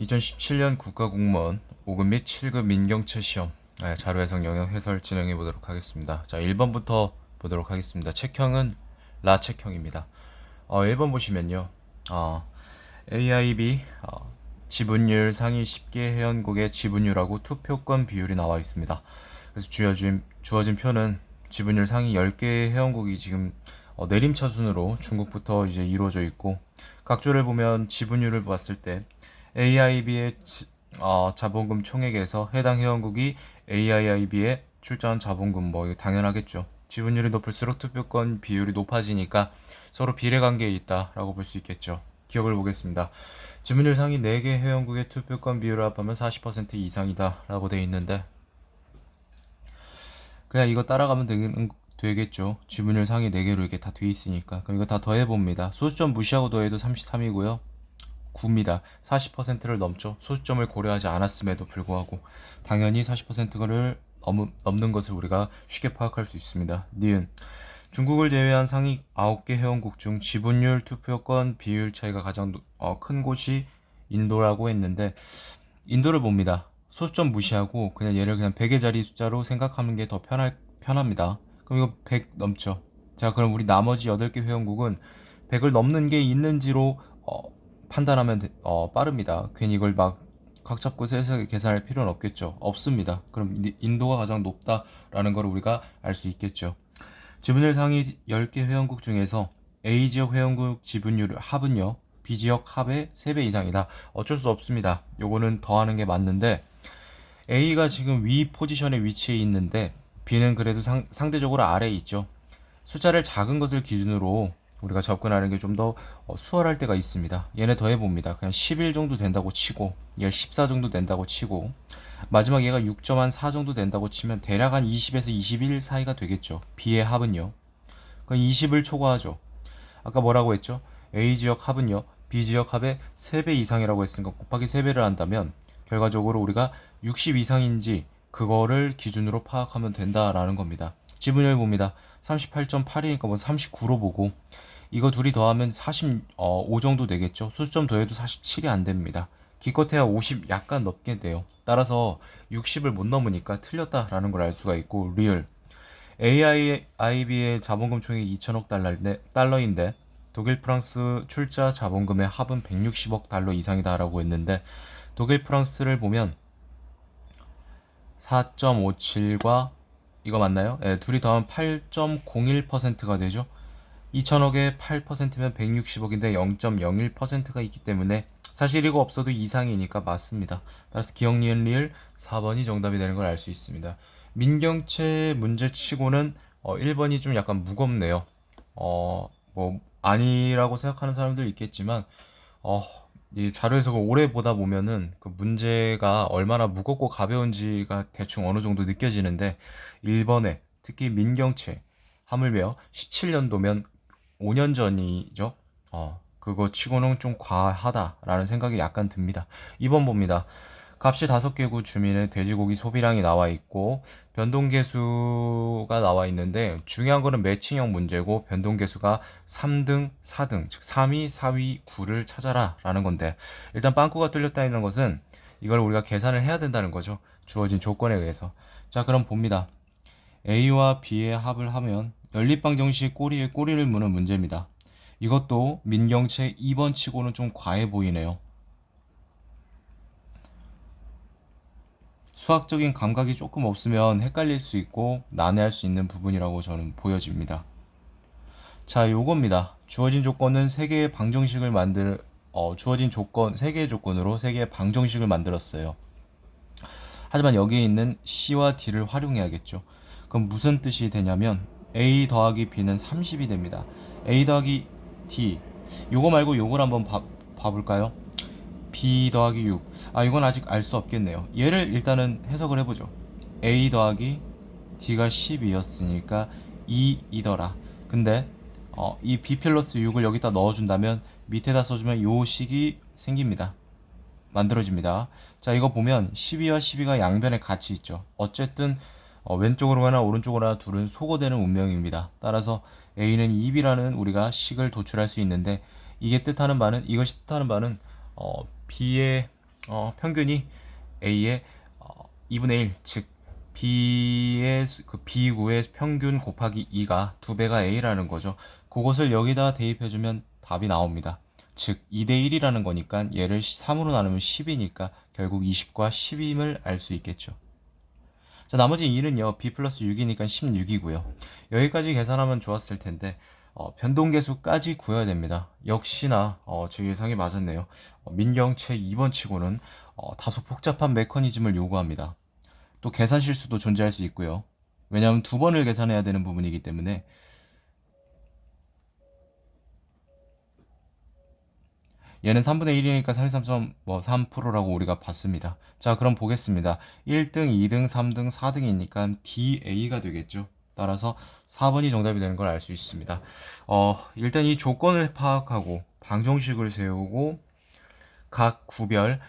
2017년 국가공무원 5급 및 7급 민경채 시험 자료 해석 영역 해설 진행해 보도록 하겠습니다. 자, 1번부터 보도록 하겠습니다. 책형은 라 책형입니다. 1번 보시면요. AIB 지분율 상위 10개 회원국의 지분율하고 투표권 비율이 나와 있습니다. 그래서 주어진 표는 지분율 상위 10개의 회원국이 지금 내림차순으로 중국부터 이제 이루어져 있고, 각조를 보면 지분율을 봤을 때 AIB의 자본금 총액에서 해당 회원국이 AIIB에 출자한 자본금, 뭐 이거 당연하겠죠. 지분율이 높을수록 투표권 비율이 높아지니까 서로 비례관계에 있다라고 볼 수 있겠죠. 기억을 보겠습니다. 지분율 상위 4개 회원국의 투표권 비율을 합하면 40% 이상이다 라고 되어 있는데, 그냥 이거 따라가면 되겠죠. 지분율 상위 4개로 이렇게 다 돼 있으니까. 그럼 이거 다 더해봅니다. 소수점 무시하고 더해도 33이고요 9입니다. 40%를 넘죠. 소수점을 고려하지 않았음에도 불구하고 당연히 40%를 넘는 것을 우리가 쉽게 파악할 수 있습니다. 니은 중국을 제외한 상위 9개 회원국 중 지분율, 투표권, 비율 차이가 가장 큰 곳이 인도라고 했는데, 인도를 봅니다. 소수점 무시하고 그냥 얘를 그냥 100의 자리 숫자로 생각하는 게 더 편합니다. 그럼 이거 100 넘죠. 자, 그럼 우리 나머지 8개 회원국은 100을 넘는 게 있는지로 판단하면 빠릅니다. 괜히 이걸 막 각 잡고 세세하게 계산할 필요는 없겠죠. 없습니다. 그럼 인도가 가장 높다라는 걸 우리가 알 수 있겠죠. 지분율 상위 10개 회원국 중에서 A지역 회원국 지분율 합은요, B지역 합의 3배 이상이다. 어쩔 수 없습니다. 요거는 더하는 게 맞는데, A가 지금 위 포지션에 위치해 있는데 B는 그래도 상대적으로 아래에 있죠. 숫자를 작은 것을 기준으로 우리가 접근하는 게 좀 더 수월할 때가 있습니다. 얘네 더해봅니다. 그냥 11 정도 된다고 치고, 얘가 14 정도 된다고 치고, 마지막 얘가 6.4 정도 된다고 치면 대략 한 20에서 21 사이가 되겠죠. B의 합은요. 그럼 20을 초과하죠. 아까 뭐라고 했죠? A지역 합은요, B지역 합의 3배 이상이라고 했으니까 곱하기 3배를 한다면 결과적으로 우리가 60 이상인지 그거를 기준으로 파악하면 된다라는 겁니다. 지분율 봅니다. 38.8이니까 뭐 39로 보고, 이거 둘이 더하면 45 정도 되겠죠. 소수점 더해도 47이 안 됩니다. 기껏해야 50 약간 넘게 돼요. 따라서 60을 못 넘으니까 틀렸다라는 걸 알 수가 있고, 리얼 AIIB의 자본금 총액이 2천억 달러인데 독일 프랑스 출자 자본금의 합은 160억 달러 이상이다라고 했는데, 독일 프랑스를 보면 4.57과 이거 맞나요? 네, 둘이 더하면 8.01%가 되죠. 2천억에 8%면 160억인데 0.01%가 있기 때문에 사실 이거 없어도 이상이니까 맞습니다. 따라서 기억, 니은, 리을 4번이 정답이 되는 걸 알 수 있습니다. 민경채 문제치고는 1번이 좀 약간 무겁네요. 뭐 아니라고 생각하는 사람들 있겠지만, 어, 이 자료 해석을 오래 보다 보면은 그 문제가 얼마나 무겁고 가벼운지가 대충 어느 정도 느껴지는데, 1번에 특히 민경채, 하물며 17년도면 5년 전이죠. 그거 치고는 좀 과하다라는 생각이 약간 듭니다. 2번 봅니다. 값이 5개구 주민의 돼지고기 소비량이 나와 있고 변동계수가 나와 있는데, 중요한 거는 매칭형 문제고 변동계수가 3등, 4등, 즉 3위, 4위, 9를 찾아라 라는 건데, 일단 빵꾸가 뚫렸다는 것은 이걸 우리가 계산을 해야 된다는 거죠. 주어진 조건에 의해서. 자, 그럼 봅니다. A와 B의 합을 하면 연립방정식 꼬리에 꼬리를 무는 문제입니다. 이것도 민경채 2번 치고는 좀 과해 보이네요. 수학적인 감각이 조금 없으면 헷갈릴 수 있고 난해할 수 있는 부분이라고 저는 보여집니다. 자, 요겁니다. 주어진 조건은 3개의 방정식을 주어진 조건 3개의 조건으로 3개의 방정식을 만들었어요. 하지만 여기에 있는 C와 D를 활용해야겠죠. 그럼 무슨 뜻이 되냐면 A 더하기 B는 30이 됩니다. A 더하기 D, 요거 말고 요걸 한번 봐볼까요? B 더하기 6. 이건 아직 알 수 없겠네요. 얘를 일단은 해석을 해보죠. A 더하기 D가 10이었으니까 2이더라. 근데 이 B 플러스 6을 여기다 넣어준다면 밑에다 써주면 요 식이 생깁니다. 만들어집니다. 자, 이거 보면 12와 12가 양변에 같이 있죠. 어쨌든 왼쪽으로 가나 오른쪽으로 가나 둘은 소거되는 운명입니다. 따라서 A는 2B라는 우리가 식을 도출할 수 있는데, 이것이 뜻하는 바는 B의 평균이 A의 2분의 1, 즉 B의 그 B구의 평균 곱하기 2가 2배가 A라는 거죠. 그것을 여기다 대입해주면 답이 나옵니다. 즉 2대 1이라는 거니까 얘를 3으로 나누면 10이니까 결국 20과 10임을 알 수 있겠죠. 자, 나머지 2는요, B 플러스 6이니까 16이고요. 여기까지 계산하면 좋았을 텐데, 변동계수까지 구해야 됩니다. 역시나, 제 예상이 맞았네요. 민경채 2번 치고는, 다소 복잡한 메커니즘을 요구합니다. 또 계산 실수도 존재할 수 있고요. 왜냐하면 두 번을 계산해야 되는 부분이기 때문에, 얘는 3분의 1이니까 33.3%라고 우리가 봤습니다. 자, 그럼 보겠습니다. 1등, 2등, 3등, 4등이니까 DA가 되겠죠. 따라서 4번이 정답이 되는 걸 알 수 있습니다. 일단 이 조건을 파악하고 방정식을 세우고 각 구별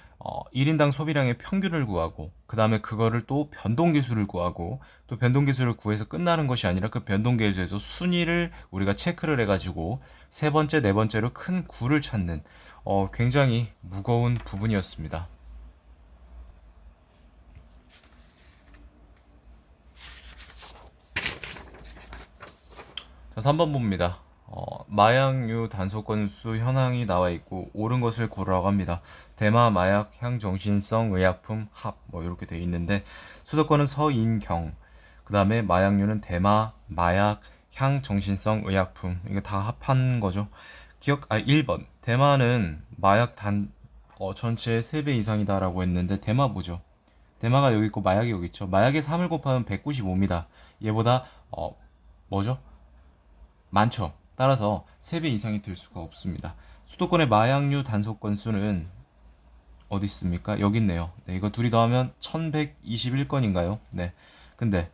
1인당 소비량의 평균을 구하고 그 다음에 그거를 또 변동계수를 구하고 또 변동계수를 구해서 끝나는 것이 아니라 그 변동계수에서 순위를 우리가 체크를 해가지고 세 번째, 네 번째로 큰 구를 찾는 굉장히 무거운 부분이었습니다. 자, 3번 봅니다. 마약류 단속 건수 현황이 나와 있고 옳은 것을 고르라고 합니다. 대마, 마약, 향, 정신성, 의약품, 합 뭐 이렇게 돼 있는데 수도권은 서인경, 그 다음에 마약류는 대마, 마약, 향, 정신성, 의약품 이게 다 합한 거죠. 1번 대마는 마약 전체의 3배 이상이다라고 했는데 대마 뭐죠? 대마가 여기 있고 마약이 여기 있죠. 마약의 3을 곱하면 195입니다. 얘보다 뭐죠? 많죠. 따라서 3배 이상이 될 수가 없습니다. 수도권의 마약류 단속 건수는 어디 있습니까? 여기 있네요. 네, 이거 둘이 더하면 1121건인가요? 네. 근데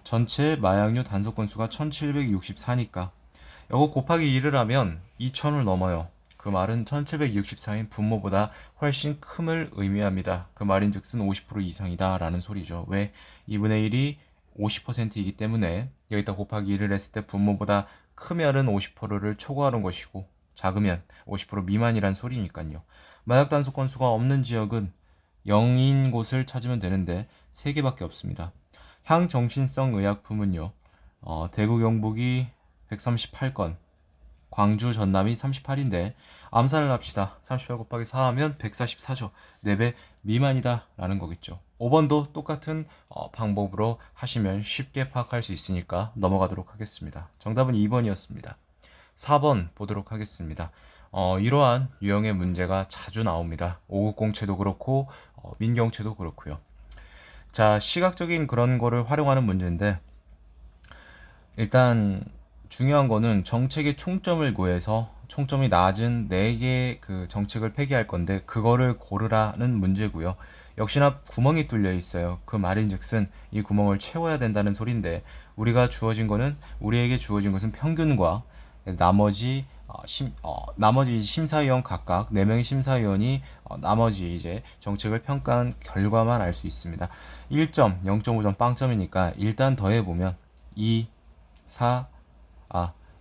전체 마약류 단속 건수가 1764니까 이거 곱하기 2를 하면 2000을 넘어요. 그 말은 1764인 분모보다 훨씬 큼을 의미합니다. 그 말인즉슨 50% 이상이다 라는 소리죠. 왜? 2분의 1이 50%이기 때문에 여기다 곱하기 1을 했을 때 분모보다 크면은 50%를 초과하는 것이고 작으면 50% 미만이란 소리니까요. 마약 단속 건수가 없는 지역은 0인 곳을 찾으면 되는데 3개밖에 없습니다. 향정신성 의약품은요. 대구 경북이 138건, 광주 전남이 38인데 암산을 합시다. 38 곱하기 4 하면 144죠. 4배 미만이다 라는 거겠죠. 5번도 똑같은 방법으로 하시면 쉽게 파악할 수 있으니까 넘어가도록 하겠습니다. 정답은 2번이었습니다. 4번 보도록 하겠습니다. 이러한 유형의 문제가 자주 나옵니다. 590채도 그렇고 민경채도 그렇고요. 자, 시각적인 그런 거를 활용하는 문제인데 일단 중요한 거는 정책의 총점을 구해서 총점이 낮은 4개 그 정책을 폐기할 건데 그거를 고르라는 문제고요. 역시나 구멍이 뚫려 있어요. 그 말인즉슨 이 구멍을 채워야 된다는 소린데 우리에게 주어진 것은 평균과 나머지 심사위원 각각 4명의 심사위원이 나머지 이제 정책을 평가한 결과만 알 수 있습니다. 1점, 0.5점 빵점이니까 일단 더해보면 2, 4,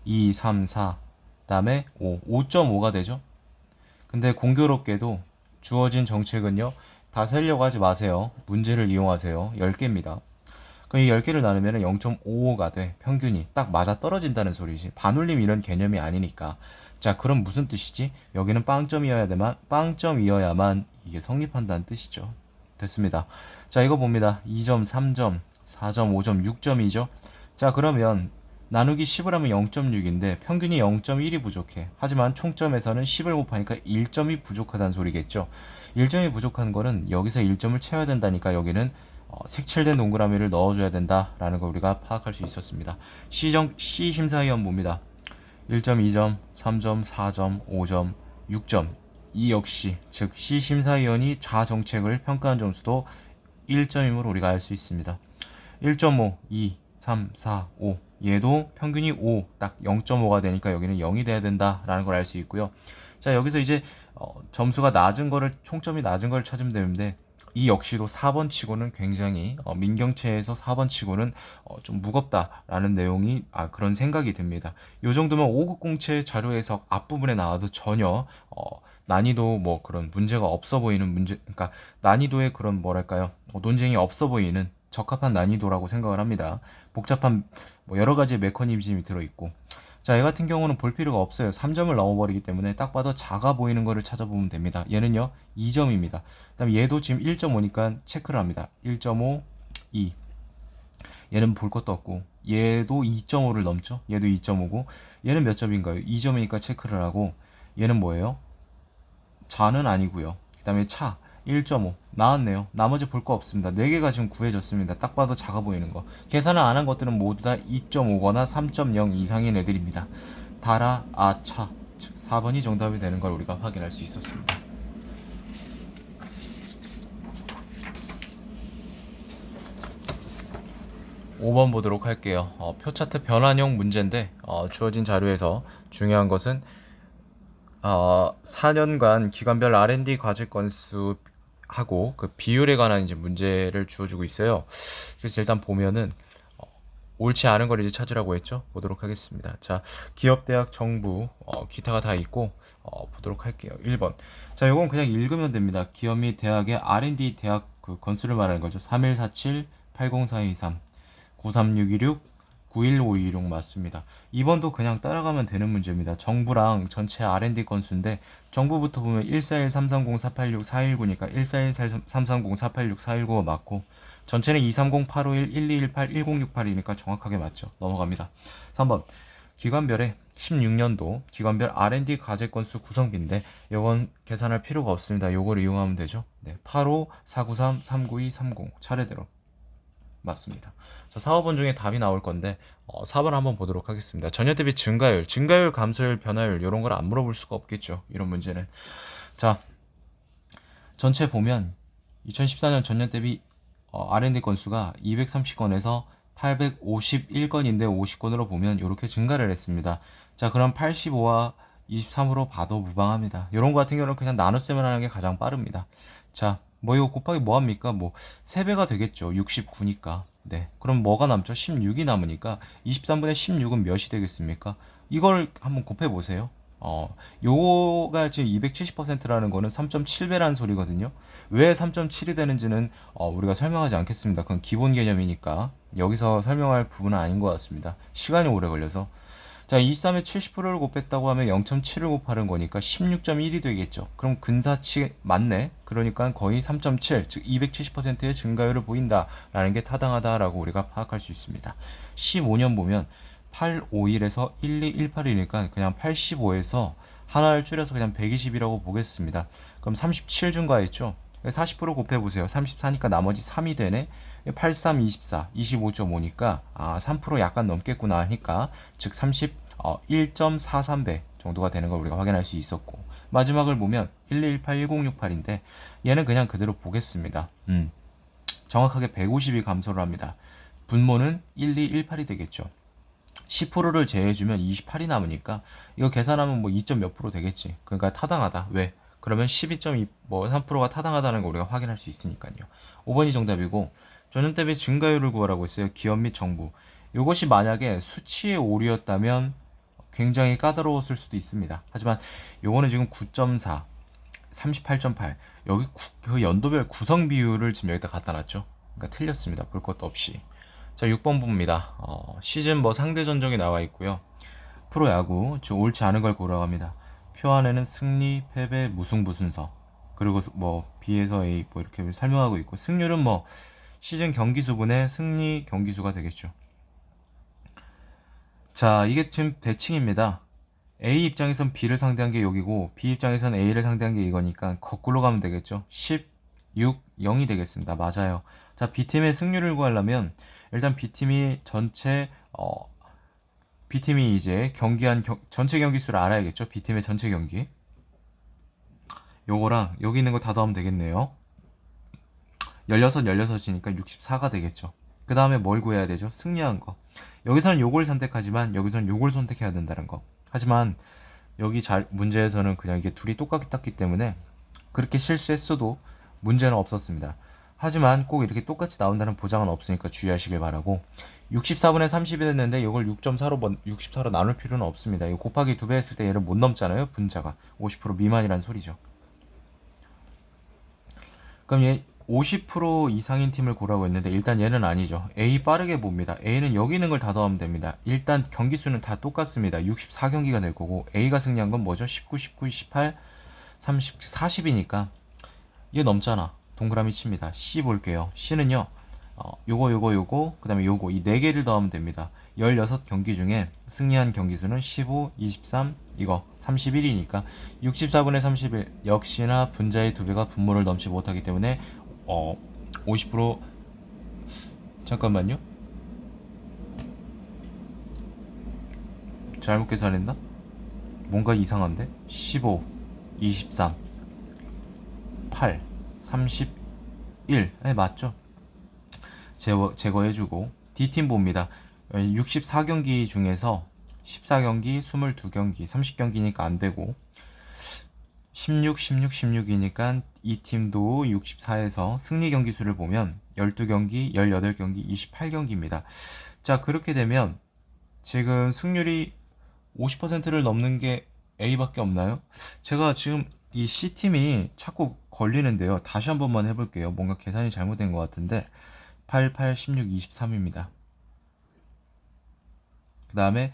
2, 3, 4, 그 다음에 5, 5.5가 되죠. 근데 공교롭게도 주어진 정책은요, 다 세려고 하지 마세요. 문제를 이용하세요. 10개입니다. 그럼 이 10개를 나누면 0.55가 돼. 평균이 딱 맞아 떨어진다는 소리지. 반올림 이런 개념이 아니니까. 자, 그럼 무슨 뜻이지? 여기는 빵점이어야만 이게 성립한다는 뜻이죠. 됐습니다. 자, 이거 봅니다. 2점, 3점, 4점, 5점, 6점이죠. 자, 그러면 나누기 10을 하면 0.6인데 평균이 0.1이 부족해. 하지만 총점에서는 10을 곱하니까 1점이 부족하다는 소리겠죠. 1점이 부족한 거는 여기서 1점을 채워야 된다니까 여기는 색칠된 동그라미를 넣어줘야 된다라는 걸 우리가 파악할 수 있었습니다. C 심사위원 봅니다. 1점, 2점, 3점, 4점, 5점, 6점. 이 역시 즉 C 심사위원이 자정책을 평가한 점수도 1점임을 우리가 알 수 있습니다. 1.5, 2, 3, 4, 5 얘도 평균이 5, 딱 0.5가 되니까 여기는 0이 돼야 된다라는 걸 알 수 있고요. 자, 여기서 이제 점수가 낮은 거를 총점이 낮은 걸 찾으면 되는데 이 역시도 4번 치고는 굉장히 민경채에서 4번 치고는 좀 무겁다라는 내용이 그런 생각이 듭니다. 이 정도면 5급 공채 자료 해석 앞부분에 나와도 전혀 난이도 뭐 그런 문제가 없어 보이는 문제, 그러니까 난이도에 그런 뭐랄까요, 논쟁이 없어 보이는 적합한 난이도라고 생각을 합니다. 복잡한 뭐 여러 가지 메커니즘이 들어있고, 자, 얘 같은 경우는 볼 필요가 없어요. 3점을 넘어버리기 때문에 딱 봐도 작아 보이는 거를 찾아보면 됩니다. 얘는요 2점입니다. 그다음 얘도 지금 1.5니까 체크를 합니다. 1.5, 2. 얘는 볼 것도 없고, 얘도 2.5를 넘죠. 얘도 2.5고, 얘는 몇 점인가요? 2점이니까 체크를 하고, 얘는 뭐예요? 자는 아니고요. 그 다음에 차 1.5 나왔네요. 나머지 볼 거 없습니다. 4개가 지금 구해졌습니다. 딱 봐도 작아 보이는 거. 계산을 안 한 것들은 모두 다 2.5거나 3.0 이상인 애들입니다. 다라, 차, 즉 4번이 정답이 되는 걸 우리가 확인할 수 있었습니다. 5번 보도록 할게요. 표차트 변환형 문제인데 주어진 자료에서 중요한 것은 4년간 기관별 R&D 과제 건수 하고 그 비율에 관한 이제 문제를 주어주고 있어요. 그래서 일단 보면은 옳지 않은 걸 이제 찾으라고 했죠. 보도록 하겠습니다. 자, 기업, 대학, 정부, 기타가 다 있고 보도록 할게요. 1번. 자, 요건 그냥 읽으면 됩니다. 기업 및 대학의 R&D 대학 그 건수를 말하는 거죠. 3147, 80423, 93626, 91526 맞습니다. 2번도 그냥 따라가면 되는 문제입니다. 정부랑 전체 R&D 건수인데 정부부터 보면 141-330-486-419니까 141-330-486-419가 맞고 전체는 230-851-1218-1068이니까 정확하게 맞죠. 넘어갑니다. 3번 기관별의 16년도 기관별 R&D 과제 건수 구성비인데 이건 계산할 필요가 없습니다. 요걸 이용하면 되죠. 네, 85, 493, 392, 30 차례대로 맞습니다. 자, 4, 5번 중에 답이 나올 건데 4번 한번 보도록 하겠습니다. 전년 대비 증가율, 감소율, 변화율 이런 걸 안 물어볼 수가 없겠죠. 이런 문제는. 자, 전체 보면 2014년 전년 대비 R&D 건수가 230건에서 851건인데 50건으로 보면 이렇게 증가를 했습니다. 자, 그럼 85와 23으로 봐도 무방합니다. 이런 거 같은 경우는 그냥 나눗셈을 하는 게 가장 빠릅니다. 자, 뭐 이거 곱하기 뭐 합니까? 뭐 3배가 되겠죠. 69니까. 네. 그럼 뭐가 남죠? 16이 남으니까 23분의 16은 몇이 되겠습니까? 이걸 한번 곱해 보세요. 요거가 지금 270%라는 거는 3.7배라는 소리거든요. 왜 3.7이 되는지는 우리가 설명하지 않겠습니다. 그건 기본 개념이니까 여기서 설명할 부분은 아닌 것 같습니다. 시간이 오래 걸려서. 자, 23에 70%를 곱했다고 하면 0.7을 곱하는 거니까 16.1이 되겠죠. 그럼 근사치 맞네. 그러니까 거의 3.7, 즉 270%의 증가율을 보인다라는 게 타당하다라고 우리가 파악할 수 있습니다. 15년 보면 851에서 1218이니까 그냥 85에서 하나를 줄여서 그냥 120이라고 보겠습니다. 그럼 37 증가했죠. 40% 곱해보세요. 34니까 나머지 3이 되네. 83, 24, 25.5니까 3% 약간 넘겠구나 하니까 즉 1.43배 정도가 되는 걸 우리가 확인할 수 있었고, 마지막을 보면 1218-1068인데 얘는 그냥 그대로 보겠습니다. 정확하게 150이 감소를 합니다. 분모는 1218이 되겠죠. 10%를 제외해주면 28이 남으니까 이거 계산하면 뭐 2점 몇 프로 되겠지. 그러니까 타당하다. 왜? 그러면 12.2, 뭐 3%가 타당하다는 걸 우리가 확인할 수 있으니까요. 5번이 정답이고, 전년 대비 증가율을 구하라고 했어요. 기업 및 정부. 이것이 만약에 수치의 오류였다면 굉장히 까다로웠을 수도 있습니다. 하지만 요거는 지금 9.4, 38.8 여기 그 연도별 구성 비율을 지금 여기다 갖다 놨죠. 그러니까 틀렸습니다. 볼 것도 없이. 자, 6번 봅니다. 시즌 뭐 상대 전적이 나와 있고요. 프로야구 즉 옳지 않은 걸 고려합니다. 표 안에는 승리, 패배, 무승부 순서, 그리고 뭐 B에서 A 뭐 이렇게 설명하고 있고, 승률은 뭐 시즌 경기 수분의 승리 경기 수가 되겠죠. 자, 이게 지금 대칭입니다. A 입장에선 B를 상대한 게 여기고 B 입장에선 A를 상대한 게 이거니까 거꾸로 가면 되겠죠. 10, 6, 0이 되겠습니다. 맞아요. 자, B팀의 승률을 구하려면 일단 B팀이 이제 경기한 전체 경기 수를 알아야겠죠. B팀의 전체 경기. 요거랑 여기 있는 거 다 더하면 되겠네요. 16이니까 64가 되겠죠. 그 다음에 뭘 구해야 되죠? 승리한 거. 여기서는 요걸 선택하지만 여기서는 요걸 선택해야 된다는 거. 하지만 여기 문제에서는 그냥 이게 둘이 똑같았기 때문에 그렇게 실수했어도 문제는 없었습니다. 하지만 꼭 이렇게 똑같이 나온다는 보장은 없으니까 주의하시길 바라고. 64분의 30이 됐는데 이걸 6.4로 나눌 필요는 없습니다. 이거 곱하기 2배 했을 때 얘를 못 넘잖아요. 분자가 50% 미만이란 소리죠. 그럼 얘 50% 이상인 팀을 고르라고 했는데 일단 얘는 아니죠. A 빠르게 봅니다. A는 여기 있는 걸 다 더하면 됩니다. 일단 경기 수는 다 똑같습니다. 64경기가 될 거고 A가 승리한 건 뭐죠? 19, 19, 18, 30, 40이니까 얘 넘잖아. 동그라미 칩니다. C 볼게요. C는요. 요거 그 다음에 요거 이 4개를 더하면 됩니다. 16경기 중에 승리한 경기 수는 15, 23, 이거 31이니까 64분의 31 역시나 분자의 2배가 분모를 넘지 못하기 때문에 50% 잠깐만요. 잘못 계산했나? 뭔가 이상한데? 15, 23, 8, 31 맞죠? 제거해주고 D팀 봅니다. 64경기 중에서 14경기, 22경기, 30경기니까 안되고 16, 16, 16이니까 이 팀도 64에서 승리 경기 수를 보면 12경기, 18경기, 28경기입니다. 자, 그렇게 되면 지금 승률이 50%를 넘는 게 A밖에 없나요? 제가 지금 이 C팀이 자꾸 걸리는데요. 다시 한 번만 해볼게요. 뭔가 계산이 잘못된 것 같은데 8, 8, 16, 23입니다. 그 다음에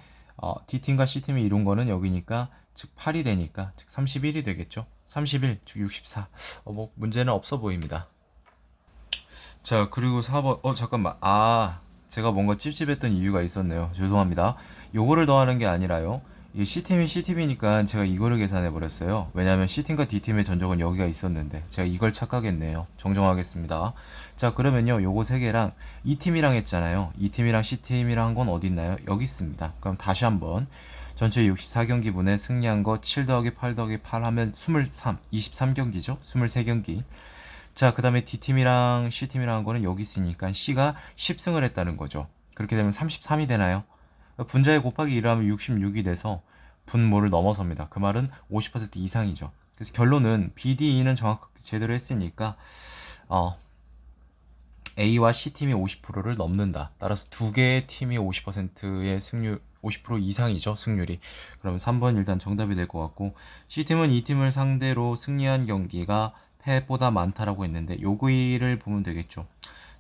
D팀과 C팀이 이룬 거는 여기니까 즉 8이 되니까 즉 31이 되겠죠. 31, 즉 64. 뭐 문제는 없어 보입니다. 자, 그리고 4번. 잠깐만. 제가 뭔가 찝찝했던 이유가 있었네요. 죄송합니다. 요거를 더하는 게 아니라요. 이 C팀이 C팀이니까 제가 이거를 계산해 버렸어요. 왜냐하면 C팀과 D팀의 전적은 여기가 있었는데 제가 이걸 착각했네요. 정정하겠습니다. 자, 그러면요. 요거 세 개랑 이 팀이랑 했잖아요. 이 팀이랑 C팀이랑 한 건 어디 있나요? 여기 있습니다. 그럼 다시 한번 전체 64경기분에 승리한 거 7 더하기 8 더하기 8 하면 23, 23경기죠? 23경기. 자, 그 다음에 D팀이랑 C팀이랑 한 거는 여기 있으니까 C가 10승을 했다는 거죠. 그렇게 되면 33이 되나요? 분자에 곱하기 1을 하면 66이 돼서 분모를 넘어섭니다. 그 말은 50% 이상이죠. 그래서 결론은 BDE는 정확하게 제대로 했으니까 A와 C팀이 50%를 넘는다. 따라서 두 개의 팀이 50%의 승률 50% 이상이죠, 승률이. 그럼 3번 일단 정답이 될 것 같고, C팀은 E팀을 상대로 승리한 경기가 패보다 많다라고 했는데 요거를 보면 되겠죠.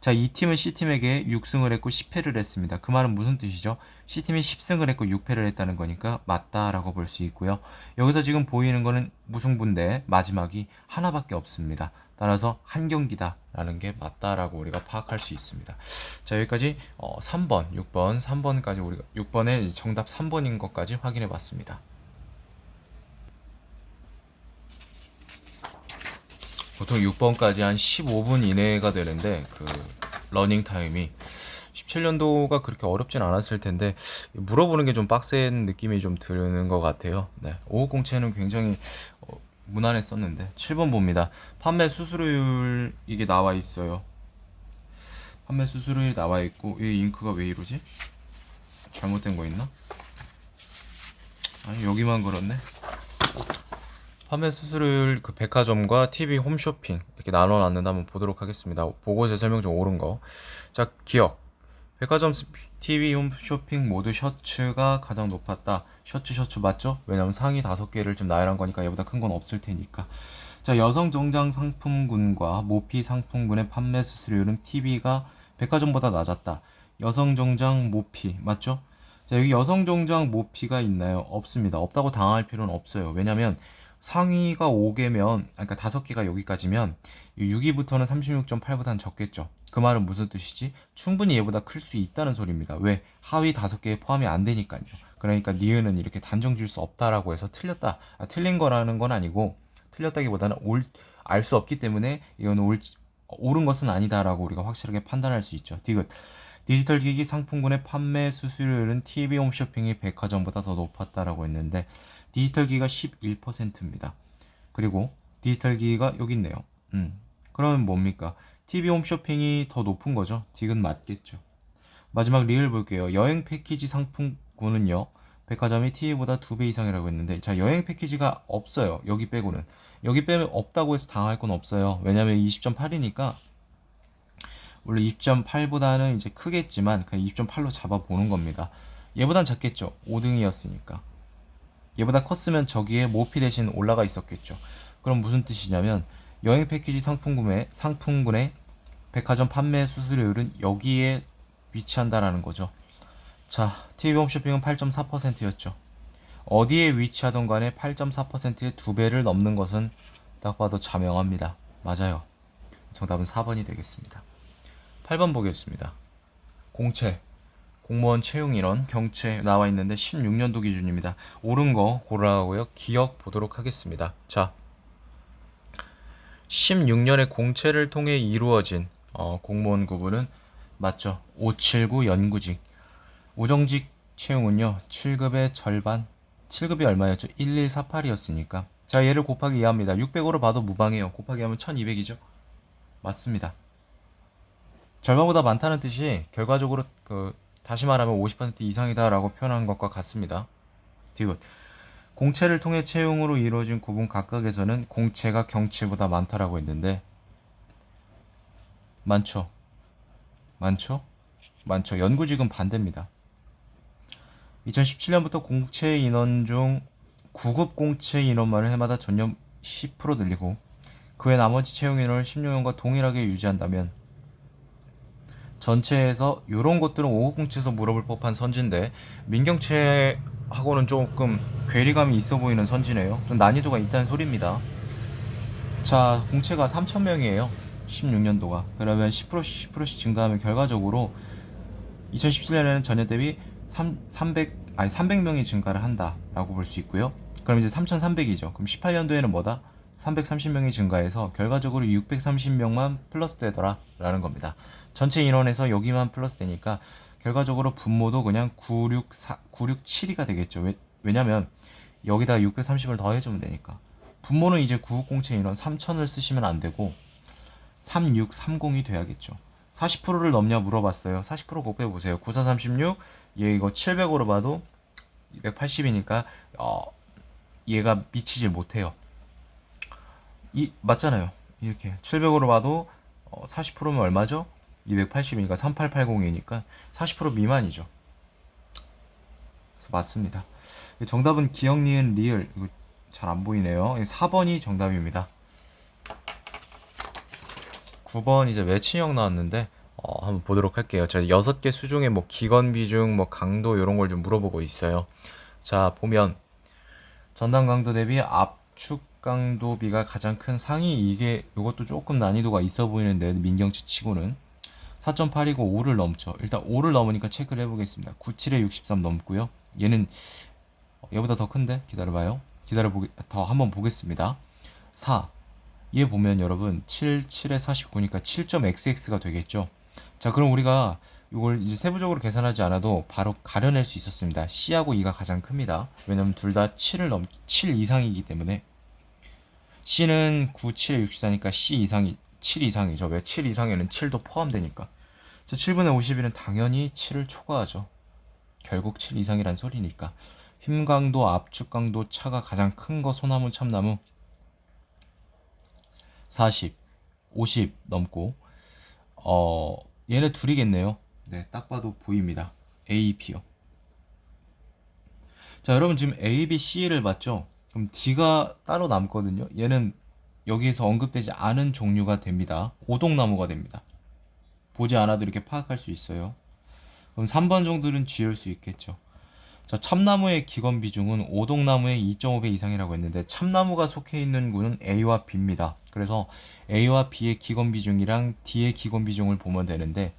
자, E팀은 C팀에게 6승을 했고 10패를 했습니다. 그 말은 무슨 뜻이죠? C팀이 10승을 했고 6패를 했다는 거니까 맞다라고 볼 수 있고요. 여기서 지금 보이는 거는 무승부인데 마지막이 하나밖에 없습니다. 따라서 한 경기다 라는 게 맞다라고 우리가 파악할 수 있습니다. 자, 여기까지 3번, 6번, 3번까지 우리가 6번의 정답 3번인 것까지 확인해 봤습니다. 보통 6번까지 한 15분 이내가 되는데 그 러닝 타임이 17년도가 그렇게 어렵진 않았을 텐데 물어보는 게 좀 빡센 느낌이 좀 드는 것 같아요. 네, 5507은 굉장히 무난했었는데 7번 봅니다. 판매 수수료율 이게 나와 있어요. 판매 수수료율이 나와 있고 이 잉크가 왜 이러지? 잘못된 거 있나? 아니, 여기만 그렇네. 판매 수수료율 그 백화점과 TV 홈쇼핑 이렇게 나눠놨는데 한번 보도록 하겠습니다. 보고서 설명 좀 옳은 거. 자, 기억. 백화점 TV 홈쇼핑 모두 셔츠가 가장 높았다. 셔츠 맞죠? 왜냐면 상의 5개를 좀 나열한 거니까 얘보다 큰 건 없을 테니까. 자, 여성 정장 상품군과 모피 상품군의 판매 수수료율은 TV가 백화점보다 낮았다. 여성 정장 모피 맞죠? 자, 여기 여성 정장 모피가 있나요? 없습니다. 없다고 당할 필요는 없어요. 왜냐면 상위가 5개면, 그러니까 5개가 여기까지면 6위부터는 36.8보다는 적겠죠. 그 말은 무슨 뜻이지? 충분히 얘보다 클 수 있다는 소리입니다. 왜? 하위 5개에 포함이 안 되니까요. 그러니까 니은은 이렇게 단정 지을 수 없다라고 해서 틀렸다. 틀린 거라는 건 아니고 틀렸다기보다는 알 수 없기 때문에 이건 옳은 것은 아니다라고 우리가 확실하게 판단할 수 있죠. 디귿. 디지털 기기 상품군의 판매 수수료율은 TV 홈쇼핑이 백화점보다 더 높았다라고 했는데 디지털 기기가 11%입니다. 그리고 디지털 기기가 여기 있네요. 그러면 뭡니까? TV 홈쇼핑이 더 높은 거죠. 디귿 맞겠죠. 마지막 리을 볼게요. 여행 패키지 상품군은요. 백화점이 TA보다 2배 이상이라고 했는데, 자, 여행 패키지가 없어요. 여기 빼고는. 여기 빼면 없다고 해서 당할 건 없어요. 왜냐면 20.8이니까 원래 20.8보다는 이제 크겠지만 그냥 20.8로 잡아보는 겁니다. 얘보단 작겠죠. 5등이었으니까. 얘보다 컸으면 저기에 모피 대신 올라가 있었겠죠. 그럼 무슨 뜻이냐면 여행 패키지 상품군의 백화점 판매 수수료율은 여기에 위치한다라는 거죠. 자, TV 홈쇼핑은 8.4%였죠. 어디에 위치하던 간에 8.4%의 2배를 넘는 것은 딱 봐도 자명합니다. 맞아요. 정답은 4번이 되겠습니다. 8번 보겠습니다. 공채, 공무원 채용 인원, 경채 나와 있는데 16년도 기준입니다. 옳은 거 고르라고요. 기억 보도록 하겠습니다. 자, 16년의 공채를 통해 이루어진 공무원 구분은 맞죠. 579 연구직. 우정직 채용은요. 7급의 절반, 7급이 얼마였죠? 1148이었으니까. 자, 얘를 곱하기 2합니다. 600으로 봐도 무방해요. 곱하기 하면 1200이죠. 맞습니다. 절반보다 많다는 뜻이 결과적으로 다시 말하면 50% 이상이다라고 표현한 것과 같습니다. 디귿. 공채를 통해 채용으로 이루어진 구분 각각에서는 공채가 경채보다 많다라고 했는데 많죠? 많죠? 많죠. 연구직은 반대입니다. 2017년부터 공채 인원 중 9급 공채 인원만을 해마다 전년 10% 늘리고 그 외 나머지 채용 인원을 16년과 동일하게 유지한다면 전체에서 이런 것들은 5급 공채에서 물어볼 법한 선지인데 민경채하고는 조금 괴리감이 있어 보이는 선지네요. 좀 난이도가 있다는 소리입니다. 자, 공채가 3,000명이에요. 16년도가. 그러면 10%씩 10%씩 증가하면 결과적으로 2017년에는 전년 대비 300명이 증가를 한다라고 볼 수 있고요. 그럼 이제 3,300이죠. 그럼 18년도에는 뭐다? 330명이 증가해서 결과적으로 630명만 플러스 되더라 라는 겁니다. 전체 인원에서 여기만 플러스 되니까 결과적으로 분모도 그냥 9672가 되겠죠. 왜냐면 여기다 630을 더해주면 되니까. 분모는 이제 구급공채 인원 3000을 쓰시면 안 되고 3630이 돼야겠죠. 40%를 넘냐 물어봤어요. 40% 곱해보세요. 9436, 얘 이거 700으로 봐도 280이니까 얘가 미치질 못해요. 맞잖아요. 이렇게 700으로 봐도 40%면 얼마죠? 280이니까 3880이니까 40% 미만이죠. 그래서 맞습니다. 정답은 기억, 니은, 리을. 이거 잘 안 보이네요. 4번이 정답입니다. 9번 이제 매치형 나왔는데 한번 보도록 할게요. 저 6개 수중에 뭐 기건 비중, 뭐 강도 이런 걸 좀 물어보고 있어요. 자, 보면 전단 강도 대비 압축 강도비가 가장 큰 상위, 이것도 조금 난이도가 있어 보이는데 민경채 치고는 4.8이고 5를 넘죠. 일단 5를 넘으니까 체크를 해보겠습니다. 97에 63 넘고요. 얘는 얘보다 더 큰데 기다려봐요. 더 한번 보겠습니다. 4. 얘 보면 여러분 7, 7에 49니까 7.xx가 되겠죠. 자, 그럼 우리가 이걸 이제 세부적으로 계산하지 않아도 바로 가려낼 수 있었습니다. C하고 E가 가장 큽니다. 왜냐면 둘 다 7 이상이기 때문에. C는 9, 7에 64니까 C 이상이 7 이상이죠. 왜 7 이상에는 7도 포함되니까. 자, 7분의 51은 당연히 7을 초과하죠. 결국 7 이상이란 소리니까. 힘 강도, 압축 강도 차가 가장 큰 거 소나무, 참나무. 40, 50 넘고 얘네 둘이겠네요. 네, 딱 봐도 보입니다. A, B요. 자, 여러분 지금 A, B, C를 봤죠? 그럼 D가 따로 남거든요. 얘는 여기에서 언급되지 않은 종류가 됩니다. 오동나무가 됩니다. 보지 않아도 이렇게 파악할 수 있어요. 그럼 3번 정도는 지을 수 있겠죠. 자, 참나무의 기건 비중은 오동나무의 2.5배 이상이라고 했는데 참나무가 속해 있는 구는 A와 B입니다. 그래서 A와 B의 기건 비중이랑 D의 기건 비중을 보면 되는데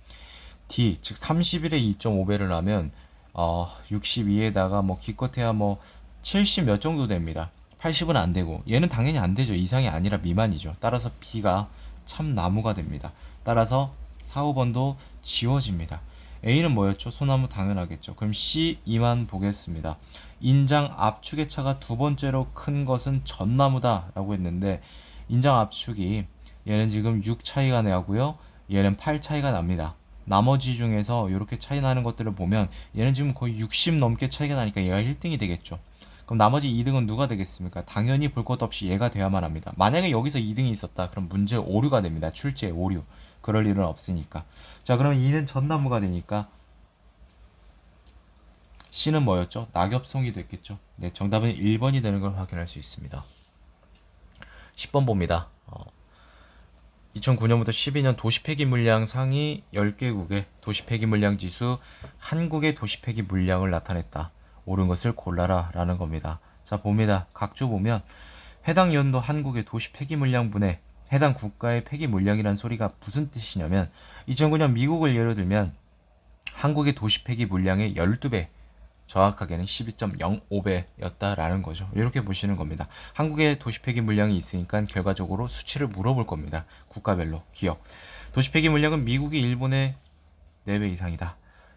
D, 즉 31의 2.5배를 하면 62에다가 뭐 기껏해야 뭐 70 몇 정도 됩니다. 80은 안 되고 얘는 당연히 안 되죠. 이상이 아니라 미만이죠. 따라서 B가 참나무가 됩니다. 따라서 4, 5번도 지워집니다. A는 뭐였죠? 소나무 당연하겠죠. 그럼 C, 2만 보겠습니다. 인장 압축의 차가 두 번째로 큰 것은 전나무다 라고 했는데 인장 압축이 얘는 지금 6 차이가 나고요. 얘는 8 차이가 납니다. 나머지 중에서 이렇게 차이 나는 것들을 보면 얘는 지금 거의 60 넘게 차이가 나니까 얘가 1등이 되겠죠. 그럼 나머지 2등은 누가 되겠습니까? 당연히 볼 것 없이 얘가 돼야만 합니다. 만약에 여기서 2등이 있었다. 그럼 문제 오류가 됩니다. 출제 오류. 그럴 일은 없으니까. 자, 그러면 2는 전나무가 되니까 C는 뭐였죠? 낙엽송이 됐겠죠. 네, 정답은 1번이 되는 걸 확인할 수 있습니다. 10번 봅니다. 2009년부터 12년 도시 폐기 물량 상위 10개국의 도시 폐기 물량 지수 한국의 도시 폐기 물량을 나타냈다. 옳은 것을 골라라 라는 겁니다. 자, 봅니다. 각주 보면 해당 연도 한국의 도시 폐기 물량분의 해당 국가의 폐기 물량이란 소리가 무슨 뜻이냐면 2009년 미국을 예로 들면 한국의 도시 폐기 물량의 12배, 정확하게는 12.05배였다라는 거죠. 이렇게 보시는 겁니다. 한국에 도시 폐기 물량이 있으니까 결과적으로 수치를 물어볼 겁니다. 국가별로, 기업. 도시 폐기 물량은 미국이 일본의 4배 이상이다.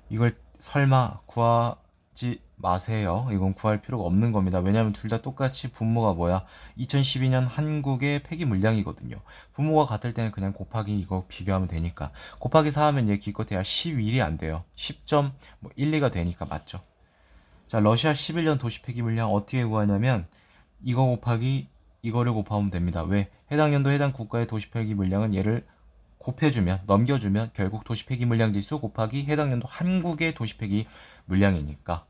이걸 설마 구하지 마세요. 이건 구할 필요가 없는 겁니다. 왜냐하면 둘 다 똑같이 분모가 뭐야? 2012년 한국의 폐기 물량이거든요. 분모가 같을 때는 그냥 곱하기 이거 비교하면 되니까. 곱하기 4 하면 얘 기껏해야 11이 안 돼요. 10.12가 되니까 맞죠? 자, 러시아 11년 도시 폐기 물량 어떻게 구하냐면 이거 곱하기 이거를 곱하면 됩니다. 왜? 해당 연도 해당 국가의 도시 폐기 물량은 얘를 곱해주면 넘겨주면 결국 도시 폐기 물량 지수 곱하기 해당 연도 한국의 도시 폐기 물량이니까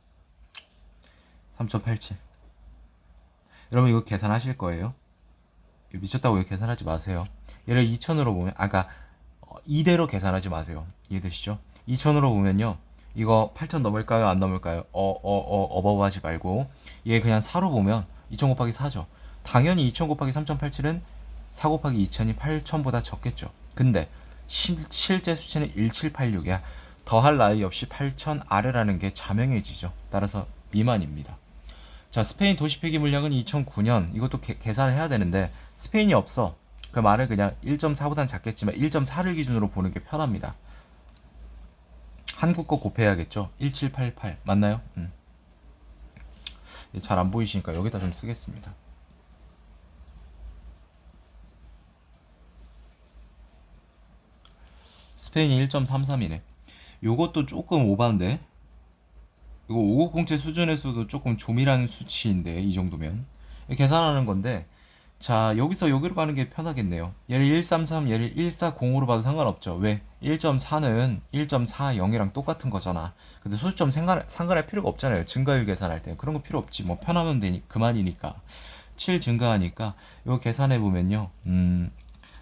3.87. 여러분 이거 계산하실 거예요. 미쳤다고 이거 계산하지 마세요. 얘를 2000으로 보면 아까 이대로 계산하지 마세요. 이해되시죠? 2000으로 보면요. 이거 8000 넘을까요? 안 넘을까요? 어버버하지 말고 얘 그냥 4로 보면 2000 곱하기 4죠. 당연히 2000 곱하기 3087은 4 곱하기 2000이 8000보다 적겠죠. 근데 실제 수치는 1786이야. 더할 나위 없이 8000 아래라는 게 자명해지죠. 따라서 미만입니다. 자, 스페인 도시 폐기 물량은 2009년 이것도 계산을 해야 되는데 스페인이 없어. 그 말은 그냥 1.4보단 작겠지만 1.4를 기준으로 보는 게 편합니다. 한국 거 곱해야겠죠. 1788 맞나요? 잘 안 보이시니까 여기다 좀 쓰겠습니다. 스페인이 1.33이네. 요것도 조금 오반데 이거 5007 수준에서도 조금 조밀한 수치인데 이 정도면 계산하는 건데 자, 여기서 여기로 가는 게 편하겠네요. 얘를 133, 얘를 140으로 봐도 상관없죠. 왜? 1.4는 1.40이랑 똑같은 거잖아. 근데 소수점 상관할 필요가 없잖아요. 증가율 계산할 때. 그런 거 필요 없지. 뭐 편하면 되니 그만이니까. 7 증가하니까 이거 계산해 보면요.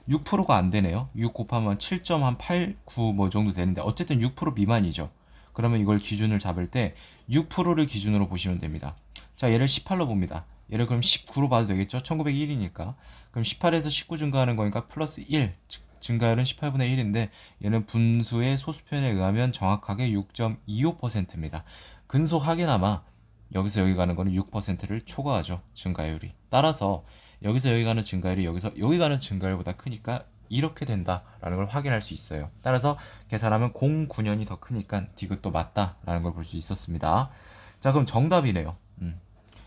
6%가 안 되네요. 6 곱하면 7.89 뭐 정도 되는데 어쨌든 6% 미만이죠. 그러면 이걸 기준을 잡을 때 6%를 기준으로 보시면 됩니다. 자, 얘를 18로 봅니다. 얘를 그럼 19로 봐도 되겠죠? 1901이니까. 그럼 18에서 19 증가하는 거니까 플러스 1. 즉, 증가율은 18분의 1인데 얘는 분수의 소수편에 의하면 정확하게 6.25%입니다. 근소하게나마 여기서 여기 가는 거는 6%를 초과하죠. 증가율이. 따라서 여기서 여기 가는 증가율이 여기서 여기 가는 증가율보다 크니까 이렇게 된다라는 걸 확인할 수 있어요. 따라서 계산하면 09년이 더 크니까 디귿도 맞다라는 걸 볼 수 있었습니다. 자, 그럼 정답이네요.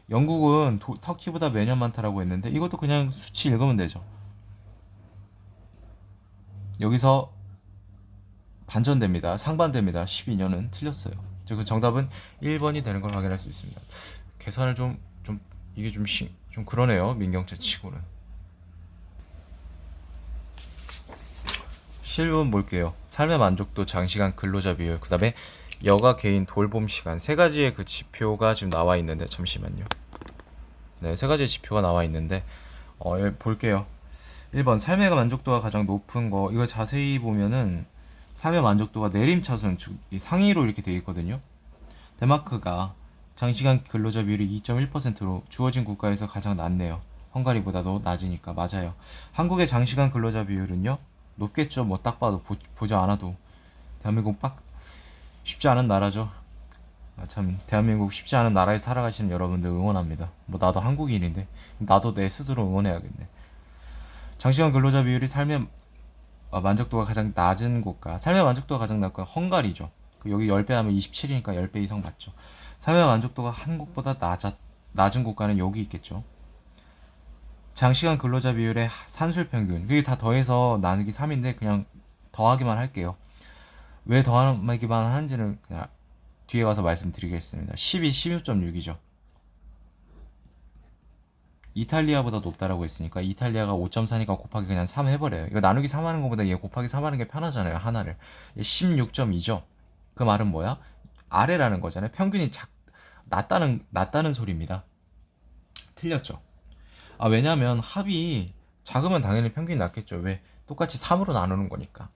영국은 터키보다 매년 많다라고 했는데 이것도 그냥 수치 읽으면 되죠. 여기서 반전됩니다. 상반됩니다. 12년은 틀렸어요. 그 정답은 1번이 되는 걸 확인할 수 있습니다. 계산을 좀 이게 좀 그러네요. 민경채 치고는. 실문 볼게요. 삶의 만족도, 장시간 근로자 비율, 그 다음에 여가 개인 돌봄 시간 세 가지의 그 지표가 지금 나와 있는데 잠시만요. 네, 세 가지의 지표가 나와 있는데 볼게요. 1번 삶의 만족도가 가장 높은 거 이거 자세히 보면은 삶의 만족도가 내림차순 즉 상위로 이렇게 되어 있거든요. 덴마크가 장시간 근로자 비율이 2.1%로 주어진 국가에서 가장 낮네요. 헝가리보다도 낮으니까 맞아요. 한국의 장시간 근로자 비율은요? 높겠죠. 뭐 딱 봐도 보지 않아도 대한민국 쉽지 않은 나라죠. 참 대한민국 쉽지 않은 나라에 살아가시는 여러분들 응원합니다. 뭐 나도 한국인인데 나도 내 스스로 응원해야겠네. 장시간 근로자 비율이 삶의 만족도가 가장 낮은 국가, 삶의 만족도가 가장 낮은 국가 헝가리죠. 여기 10배 하면 27이니까 10배 이상 맞죠. 삶의 만족도가 한국보다 낮은 국가는 여기 있겠죠. 장시간 근로자 비율의 산술 평균 그게 다 더해서 나누기 3인데 그냥 더하기만 할게요. 왜 더하기만 하는지는 그냥 뒤에 가서 말씀드리겠습니다. 12, 16.6이죠. 이탈리아보다 높다라고 했으니까 이탈리아가 5.4니까 곱하기 그냥 3 해버려요. 이거 나누기 3 하는 것보다 얘 곱하기 3 하는 게 편하잖아요. 하나를. 16.2죠. 그 말은 뭐야? 아래라는 거잖아요. 평균이 낮다는 소리입니다. 틀렸죠. 아, 왜냐면 합이 작으면 당연히 평균이 낮겠죠. 왜? 똑같이 3으로 나누는 거니까.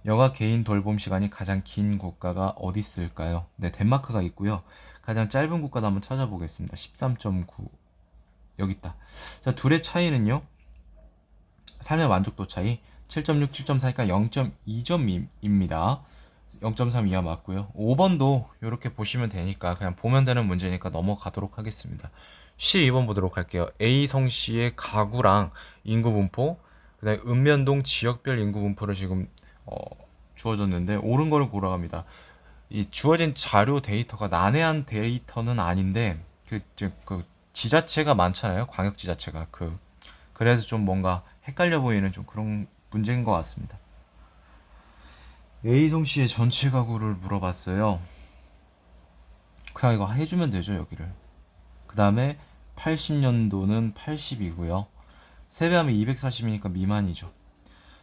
여가 개인 돌봄 시간이 가장 긴 국가가 어디 있을까요? 네, 덴마크가 있고요. 가장 짧은 국가도 한번 찾아보겠습니다. 13.9. 여기 있다. 자, 둘의 차이는요. 삶의 만족도 차이 7.6, 7.4니까 0.2점입니다. 0.3 이하 맞고요. 5번도 이렇게 보시면 되니까 그냥 보면 되는 문제니까 넘어가도록 하겠습니다. 12번 보도록 할게요. A 성씨의 가구랑 인구 분포, 그다음에 읍면동 지역별 인구 분포를 지금 주어졌는데 옳은 거를 고려합니다. 이 주어진 자료 데이터가 난해한 데이터는 아닌데 그 지자체가 많잖아요. 광역 지자체가 그래서 좀 뭔가 헷갈려 보이는 좀 그런 문제인 것 같습니다. A성 씨의 전체 가구를 물어봤어요. 그냥 이거 해주면 되죠, 여기를. 그 다음에 80년도는 80이고요. 세배하면 240이니까 미만이죠.